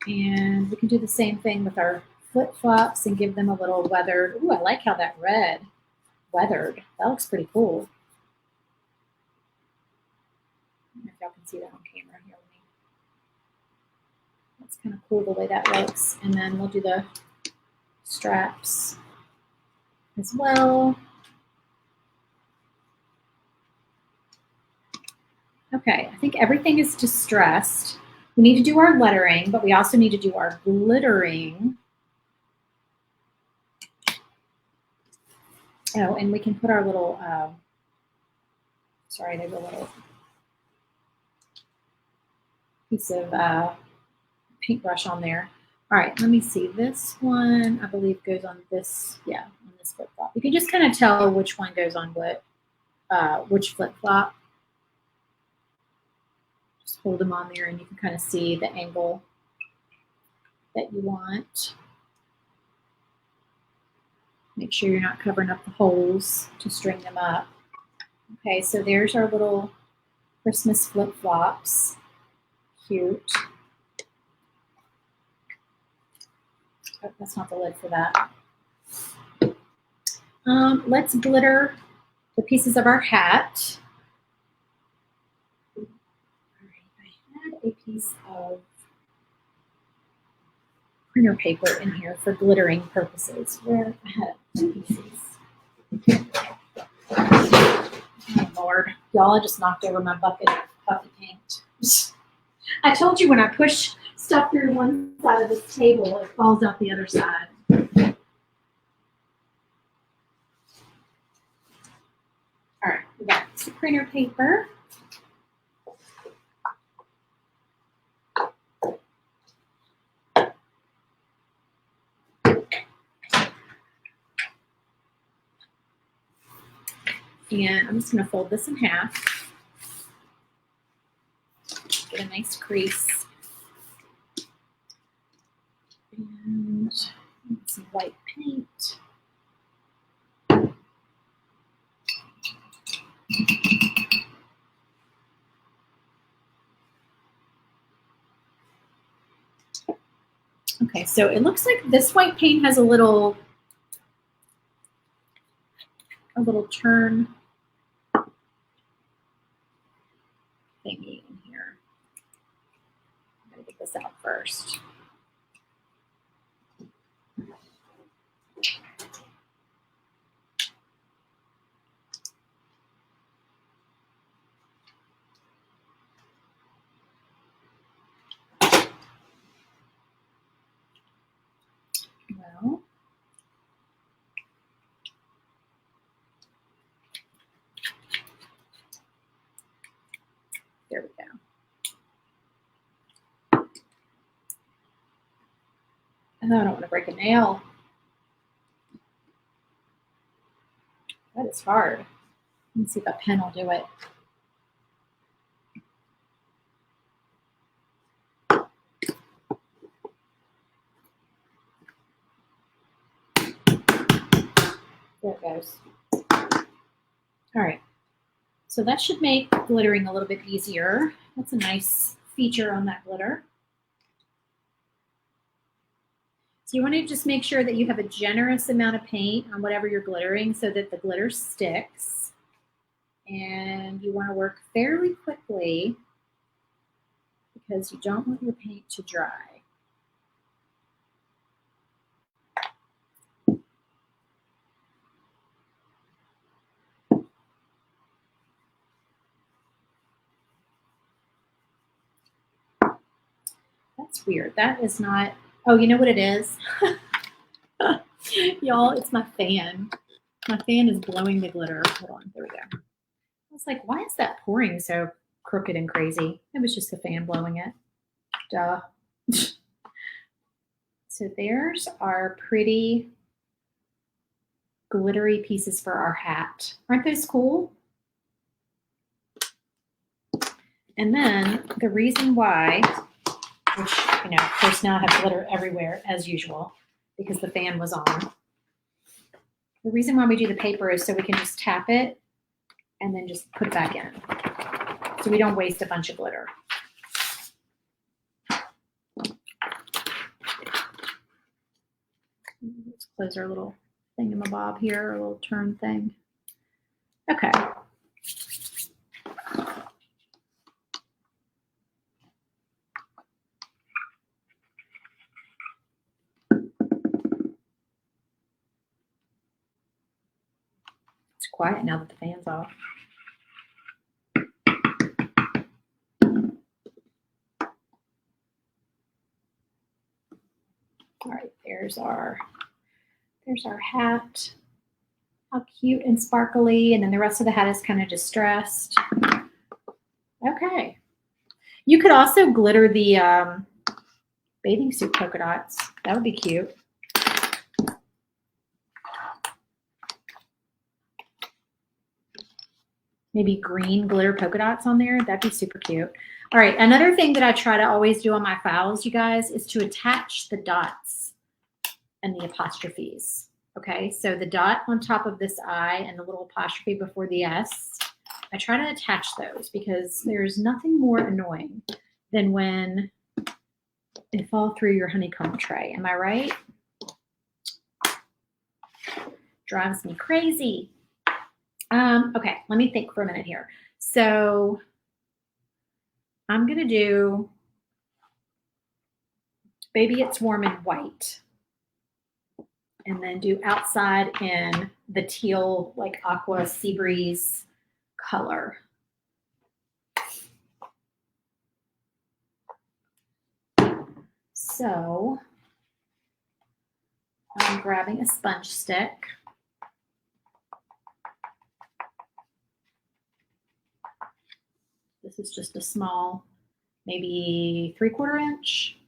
And we can do the same thing with our flip-flops and give them a little weathered. Ooh, I like how that red weathered. That looks pretty cool. I don't know if y'all can see that on camera here with me. That's kind of cool the way that looks. And then we'll do the straps as well. Okay, I think everything is distressed. We need to do our lettering, but we also need to do our glittering. Oh, and we can put our little, sorry, there's a little piece of paintbrush on there. All right, let me see. This one, I believe, goes on this, yeah, on this flip-flop. You can just kind of tell which one goes on what, which flip-flop. Just hold them on there and you can kind of see the angle that you want. Make sure you're not covering up the holes to string them up. Okay, so there's our little Christmas flip-flops. Cute. Oh, that's not the lid for that. Let's glitter the pieces of our hat. All right, I had a piece of printer paper in here for glittering purposes. Where I had 2 pieces. Oh Lord, y'all, I just knocked over my bucket of puffy paint. I told you when I push stuff through one side of this table, it falls out the other side. All right, we got some printer paper. And I'm just going to fold this in half. Get a nice crease. And some white paint. Okay, so it looks like this white paint has a little turn thingy in here. I'm going to get this out first. Well, there we go. Oh, I don't want to break a nail. That is hard. Let's see if a pen will do it. There it goes. All right. So that should make glittering a little bit easier. That's a nice feature on that glitter. So you want to just make sure that you have a generous amount of paint on whatever you're glittering so that the glitter sticks. And you want to work fairly quickly because you don't want your paint to dry. All That's weird. That is not, oh, you know what it is? Y'all, it's my fan. My fan is blowing the glitter. Hold on, there we go. I was like, why is that pouring so crooked and crazy? It was just the fan blowing it. Duh. So there's our pretty glittery pieces for our hat. Aren't those cool? And then the reason why, which, you know, of course now I have glitter everywhere as usual because the fan was on. The reason why we do the paper is so we can just tap it and then just put it back in. So we don't waste a bunch of glitter. Let's close our little thingamabob here, our little turn thing. Okay. It's quiet now that the fan's off. All right, there's our hat. How cute and sparkly. And then the rest of the hat is kind of distressed. Okay. You could also glitter the bathing suit polka dots. That would be cute. Maybe green glitter polka dots on there. That'd be super cute. All right, another thing that I try to always do on my files, you guys, is to attach the dots and the apostrophes. Okay, so the dot on top of this I and the little apostrophe before the S, I try to attach those because there's nothing more annoying than when they fall through your honeycomb tray. Am I right? Drives me crazy. Okay, let me think for a minute here. So I'm going to do Baby It's Warm in white. And then do outside in the teal, like aqua sea breeze color. So I'm grabbing a sponge stick. This is just a small, maybe 3/4 inch.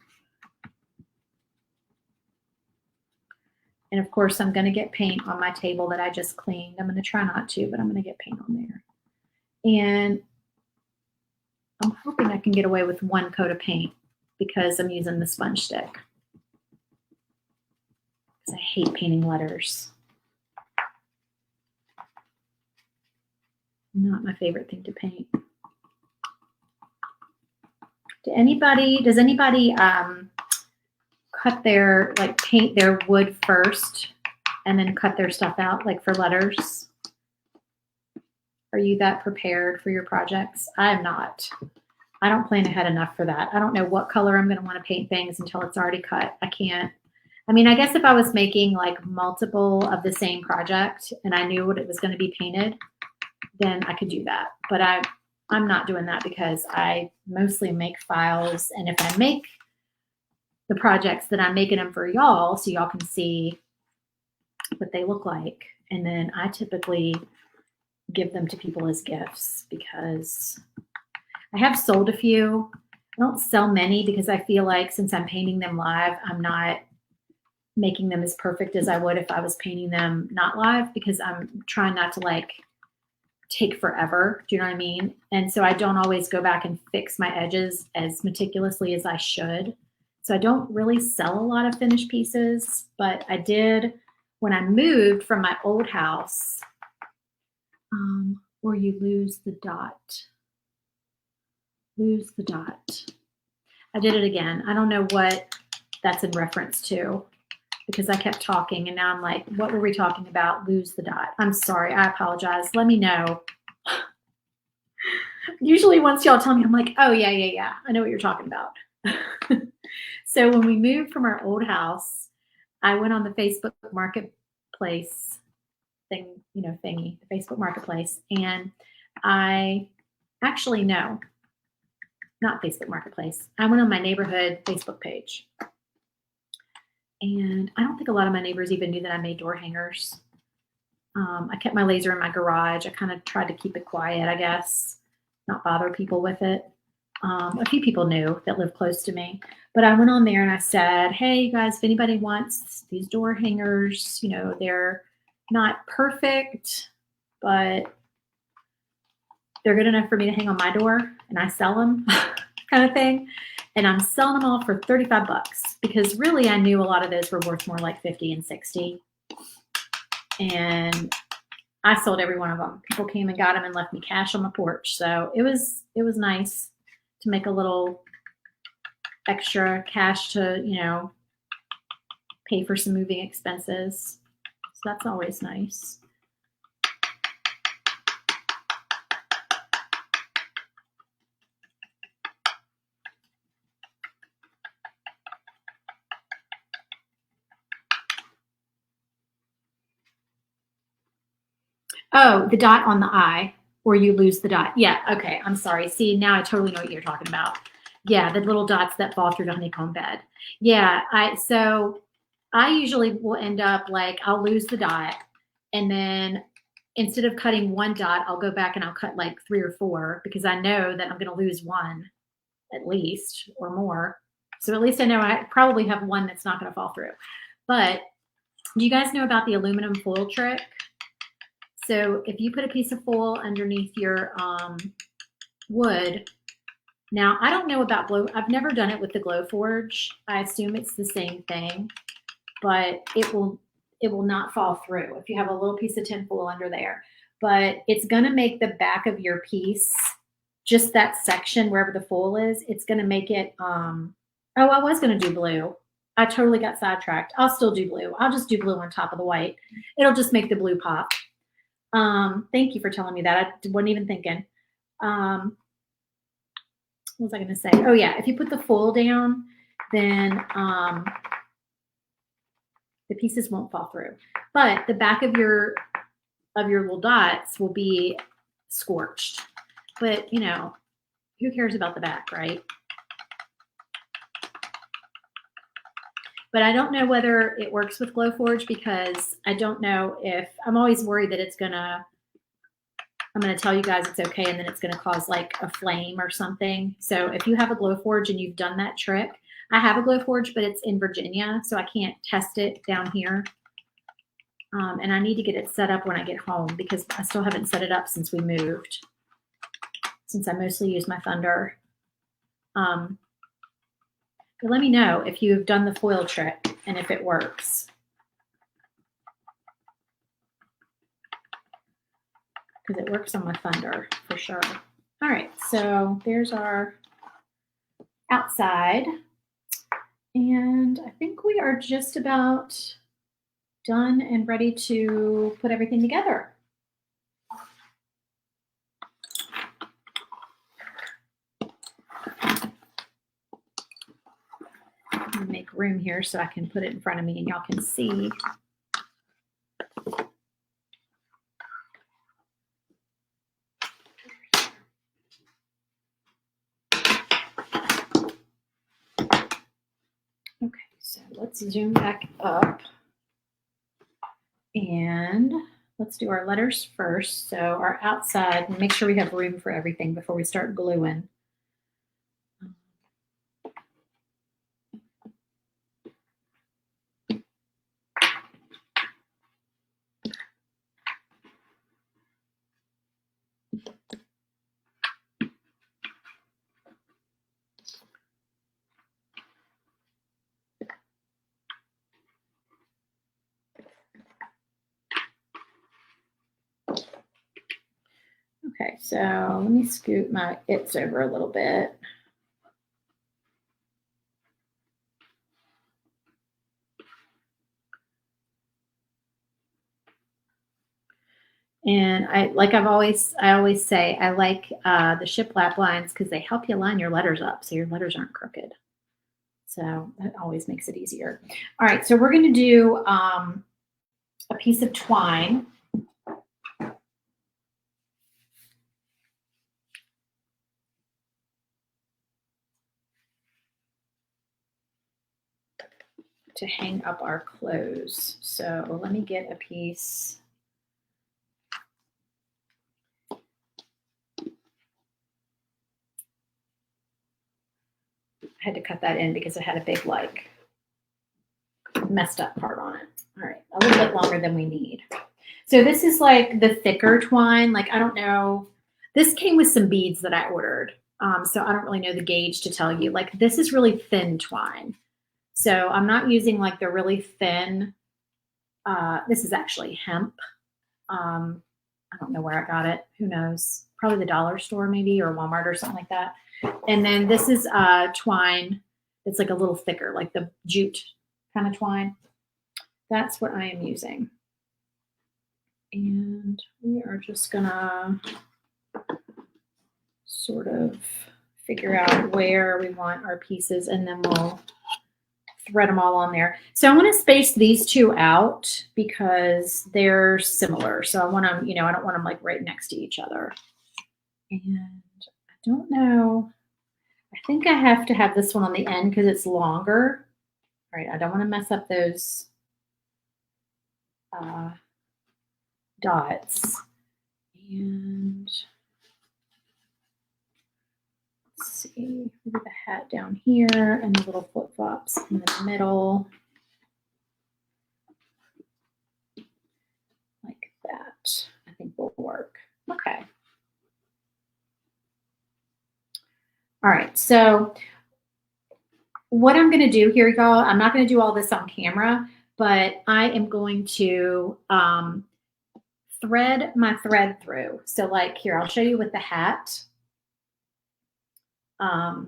And of course, I'm going to get paint on my table that I just cleaned. I'm going to try not to, but I'm going to get paint on there. And I'm hoping I can get away with 1 coat of paint because I'm using the sponge stick. Because I hate painting letters. Not my favorite thing to paint. Does anybody cut their, like paint their wood first and then cut their stuff out, like for letters? Are you that prepared for your projects? I am not. I don't plan ahead enough for that. I don't know what color I'm going to want to paint things until it's already cut. I can't. I mean, I guess if I was making like multiple of the same project and I knew what it was going to be painted, then I could do that. But I'm not doing that because I mostly make files. And if I make the projects, that I'm making them for y'all so y'all can see what they look like. And then I typically give them to people as gifts because I have sold a few. I don't sell many because I feel like since I'm painting them live, I'm not making them as perfect as I would if I was painting them not live because I'm trying not to like take forever. Do you know what I mean? And so I don't always go back and fix my edges as meticulously as I should. So I don't really sell a lot of finished pieces, but I did when I moved from my old house, where you lose the dot. Lose the dot. I did it again. I don't know what that's in reference to because I kept talking and now I'm like, what were we talking about? Lose the dot. I'm sorry. I apologize. Let me know. Usually once y'all tell me, I'm like, oh, yeah. I know what you're talking about. So when we moved from our old house, I went on the Facebook Marketplace thing, the Facebook Marketplace. And I actually know. not Facebook Marketplace. I went on my neighborhood Facebook page. And I don't think a lot of my neighbors even knew that I made door hangers. I kept my laser in my garage. I kind of tried to keep it quiet, I guess, not bother people with it. A few people knew that lived close to me. But I went on there and I said, hey, you guys, if anybody wants these door hangers, you know, they're not perfect, but they're good enough for me to hang on my door and I sell them kind of thing. And I'm selling them all for 35 bucks because really I knew a lot of those were worth more like 50 and 60. And I sold every one of them. People came and got them and left me cash on the porch. So it was nice to make a little extra cash to, you know, pay for some moving expenses. So that's always nice. Oh, the dot on the eye, or you lose the dot. Yeah, okay, I'm sorry. See, now I totally know what you're talking about. Yeah, the little dots that fall through the honeycomb bed. Yeah, so I usually will end up like I'll lose the dot, and then instead of cutting one dot, I'll go back and I'll cut like 3 or 4 because I know that I'm going to lose one at least or more. So at least I know I probably have one that's not going to fall through. But do you guys know about the aluminum foil trick? So if you put a piece of foil underneath your wood, now I don't know about glow. I've never done it with the Glowforge. I assume it's the same thing, but it will not fall through if you have a little piece of tin foil under there. But it's going to make the back of your piece, just that section wherever the foil is, it's going to make it. Oh, I was going to do blue. I totally got sidetracked. I'll still do blue. I'll just do blue on top of the white. It'll just make the blue pop. Thank you for telling me that. I wasn't even thinking. What was I going to say? Oh yeah, if you put the foil down, then the pieces won't fall through. But the back of your little dots will be scorched. But you know, who cares about the back, right? But I don't know whether it works with Glowforge because I don't know if I'm always worried that I'm going to tell you guys it's okay and then it's going to cause like a flame or something. So if you have a Glowforge and you've done that trick, I have a Glowforge, but it's in Virginia, so I can't test it down here. And I need to get it set up when I get home because I still haven't set it up since we moved, since I mostly use my Thunder. But let me know if you've done the foil trick and if it works. Because it works on my Thunder for sure. All right, so there's our outside. And I think we are just about done and ready to put everything together. I'm going to make room here so I can put it in front of me and y'all can see. Okay, so let's zoom back up and let's do our letters first. So our outside, make sure we have room for everything before we start gluing. Okay, so let me scoot my its over a little bit. And I always say, I like the shiplap lines because they help you line your letters up so your letters aren't crooked. So that always makes it easier. All right, so we're going to do a piece of twine. to hang up our clothes. So let me get a piece. I had to cut that in because it had a big, like, messed up part on it. All right, a little bit longer than we need. So this is like the thicker twine. Like, I don't know. This came with some beads that I ordered. So I don't really know the gauge to tell you. Like, this is really thin twine. So I'm not using like the really thin. This is actually hemp. I don't know where I got it. Who knows? Probably the dollar store maybe, or Walmart or something like that. And then this is twine. It's like a little thicker, like the jute kind of twine. That's what I am using. And we are just gonna sort of figure out where we want our pieces, and then we'll thread them all on there. So I'm going to space these two out because they're similar. So I want them, I don't want them like right next to each other. And I don't know. I think I have to have this one on the end because it's longer. All right, I don't want to mess up those dots. And let's see, maybe the hat down here and the little flip-flops in the middle. Like that, I think will work. Okay. All right, so what I'm going to do here, y'all, I'm not going to do all this on camera, but I am going to thread my thread through. So like here, I'll show you with the hat. I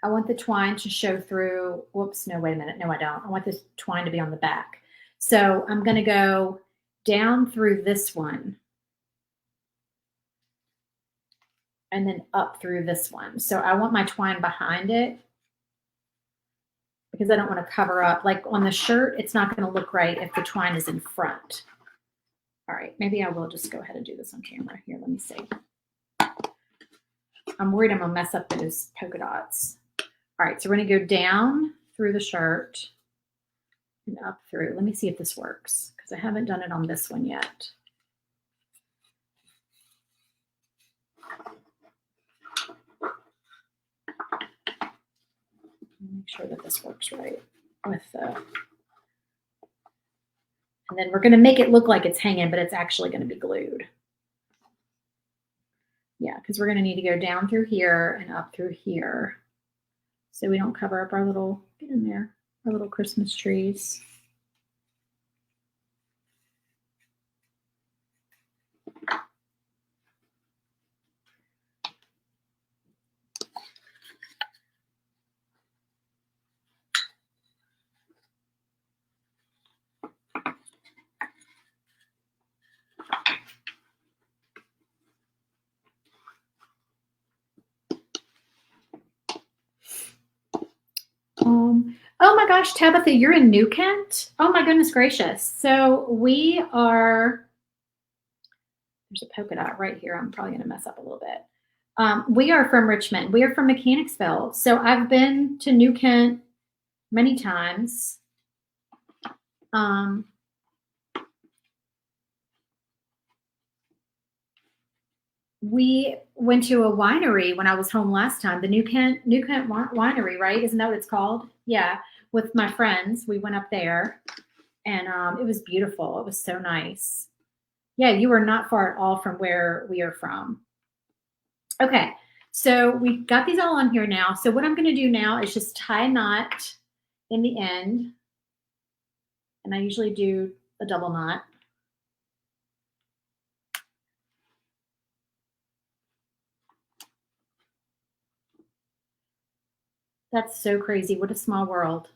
want the twine to show through. Whoops, no, wait a minute. No, I don't. I want this twine to be on the back. So I'm going to go down through this one and then up through this one. So I want my twine behind it because I don't want to cover up. Like on the shirt, it's not going to look right if the twine is in front. All right, maybe I will just go ahead and do this on camera. Here, let me see. I'm worried I'm going to mess up those polka dots. All right, so we're going to go down through the shirt and up through. Let me see if this works because I haven't done it on this one yet. Make sure that this works right with the, and then we're going to make it look like it's hanging, but it's actually going to be glued. Yeah, because we're going to need to go down through here and up through here so we don't cover up our little, get in there, our little Christmas trees. Oh my gosh, Tabitha, you're in New Kent? Oh my goodness gracious. So we are, there's a polka dot right here. I'm probably going to mess up a little bit. We are from Richmond. We are from Mechanicsville. So I've been to New Kent many times. We went to a winery when I was home last time, the New Kent Winery, right? Isn't that what it's called? Yeah, with my friends. We went up there, and it was beautiful. It was so nice. Yeah, you are not far at all from where we are from. Okay, so we got these all on here now. So what I'm going to do now is just tie a knot in the end, and I usually do a double knot. That's so crazy. What a small world.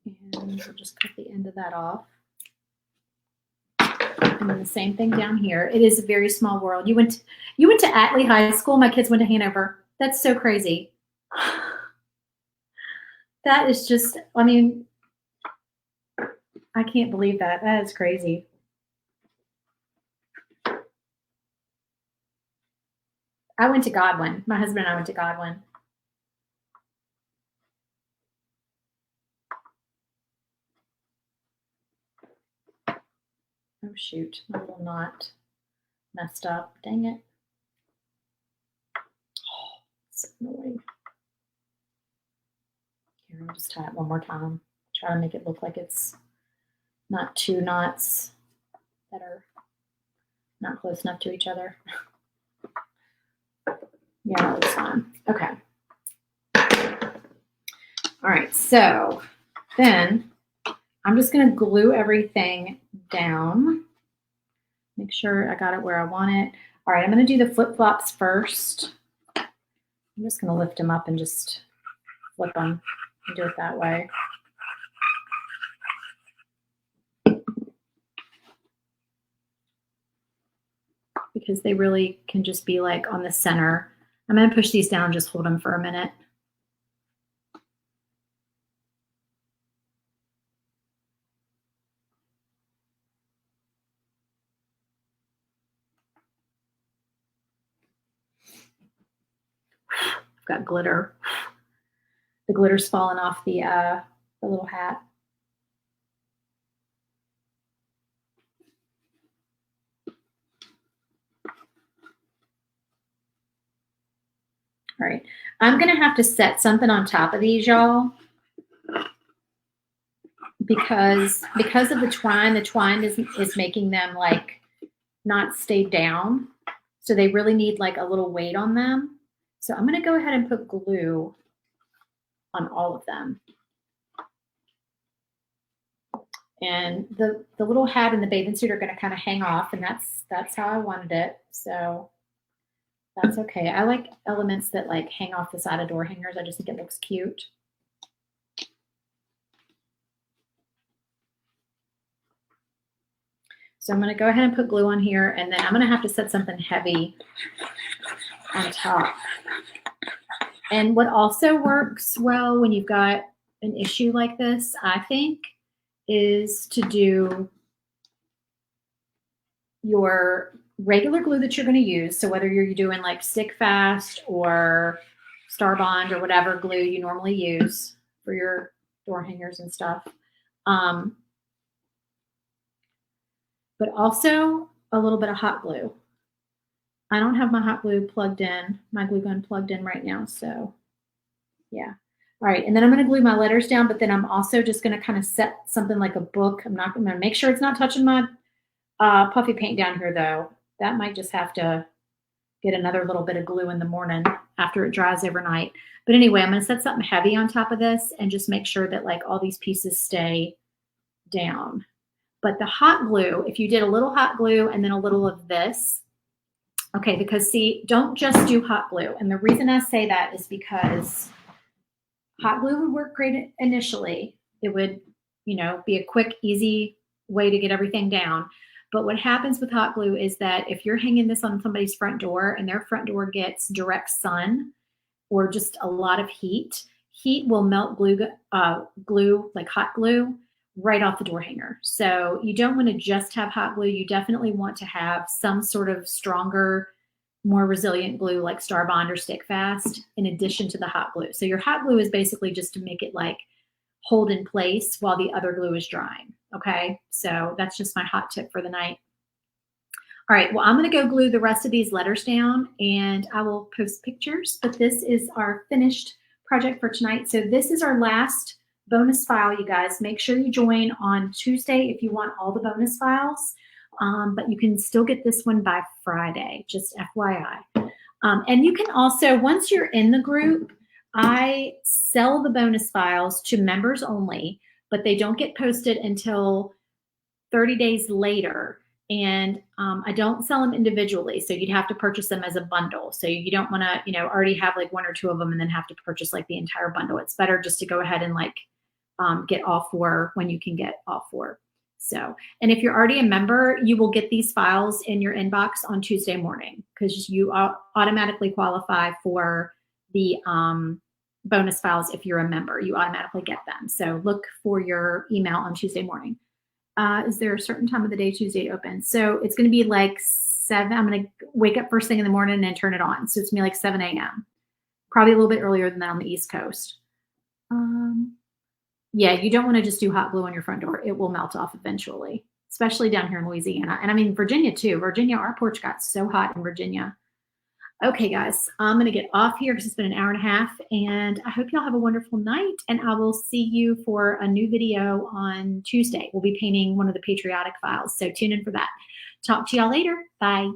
And we'll just cut the end of that off. And then the same thing down here. It is a very small world. You went to Atlee High School. My kids went to Hanover. That's so crazy. That is just, I mean, I can't believe that. That is crazy. I went to Godwin. My husband and I went to Godwin. Oh shoot, my little knot messed up. Dang it. Oh, it's annoying. Here, I'll just tie it one more time. Try to make it look like it's not two knots that are not close enough to each other. Yeah, that looks fine. Okay. All right, so then I'm just going to glue everything down. Make sure I got it where I want it. All right, I'm going to do the flip-flops first. I'm just going to lift them up and just flip them and do it that way. Because they really can just be like on the center. I'm going to push these down and just hold them for a minute. I've got glitter. The glitter's falling off the little hat. All right, I'm gonna have to set something on top of these, y'all, because of the twine is making them like not stay down. So they really need like a little weight on them. So I'm gonna go ahead and put glue on all of them. And the little hat and the bathing suit are gonna kind of hang off, and that's how I wanted it. So that's okay. I like elements that like hang off the side of door hangers. I just think it looks cute. So I'm going to go ahead and put glue on here, and then I'm going to have to set something heavy on top. And what also works well when you've got an issue like this, I think, is to do your regular glue that you're going to use. So whether you're doing like Stick Fast or Star Bond or whatever glue you normally use for your door hangers and stuff. But also a little bit of hot glue. I don't have my hot glue plugged in, my glue gun plugged in right now. So yeah. All right. And then I'm going to glue my letters down, but then I'm also just going to kind of set something like a book. I'm going to make sure it's not touching my puffy paint down here though. That might just have to get another little bit of glue in the morning after it dries overnight. But anyway, I'm going to set something heavy on top of this and just make sure that like all these pieces stay down. But the hot glue, if you did a little hot glue and then a little of this, okay, because see, don't just do hot glue. And the reason I say that is because hot glue would work great initially. It would, you know, be a quick, easy way to get everything down. But what happens with hot glue is that if you're hanging this on somebody's front door and their front door gets direct sun or just a lot of heat, heat will melt glue like hot glue right off the door hanger. So you don't want to just have hot glue. You definitely want to have some sort of stronger, more resilient glue like Star Bond or Stick Fast in addition to the hot glue. So your hot glue is basically just to make it like hold in place while the other glue is drying. Okay, so that's just my hot tip for the night. All right, well, I'm going to go glue the rest of these letters down and I will post pictures, but this is our finished project for tonight. So this is our last bonus file, you guys. Make sure you join on Tuesday if you want all the bonus files, but you can still get this one by Friday, just FYI. And you can also, once you're in the group, I sell the bonus files to members only, but they don't get posted until 30 days later. And I don't sell them individually. So you'd have to purchase them as a bundle. So you don't want to, you know, already have like one or two of them and then have to purchase like the entire bundle. It's better just to go ahead and like get all four when you can get all four. So, and if you're already a member, you will get these files in your inbox on Tuesday morning because you automatically qualify for the bonus files. If you're a member, you automatically get them. So look for your email on Tuesday morning. Is there a certain time of the day Tuesday opens? So it's going to be like 7. I'm going to wake up first thing in the morning and turn it on. So it's going to be like 7 a.m. Probably a little bit earlier than that on the East Coast. Yeah, you don't want to just do hot glue on your front door. It will melt off eventually, especially down here in Louisiana. And I mean, Virginia too. Virginia, our porch got so hot in Virginia. Okay, guys, I'm going to get off here because it's been an hour and a half. And I hope y'all have a wonderful night. And I will see you for a new video on Tuesday. We'll be painting one of the patriotic files. So tune in for that. Talk to y'all later. Bye.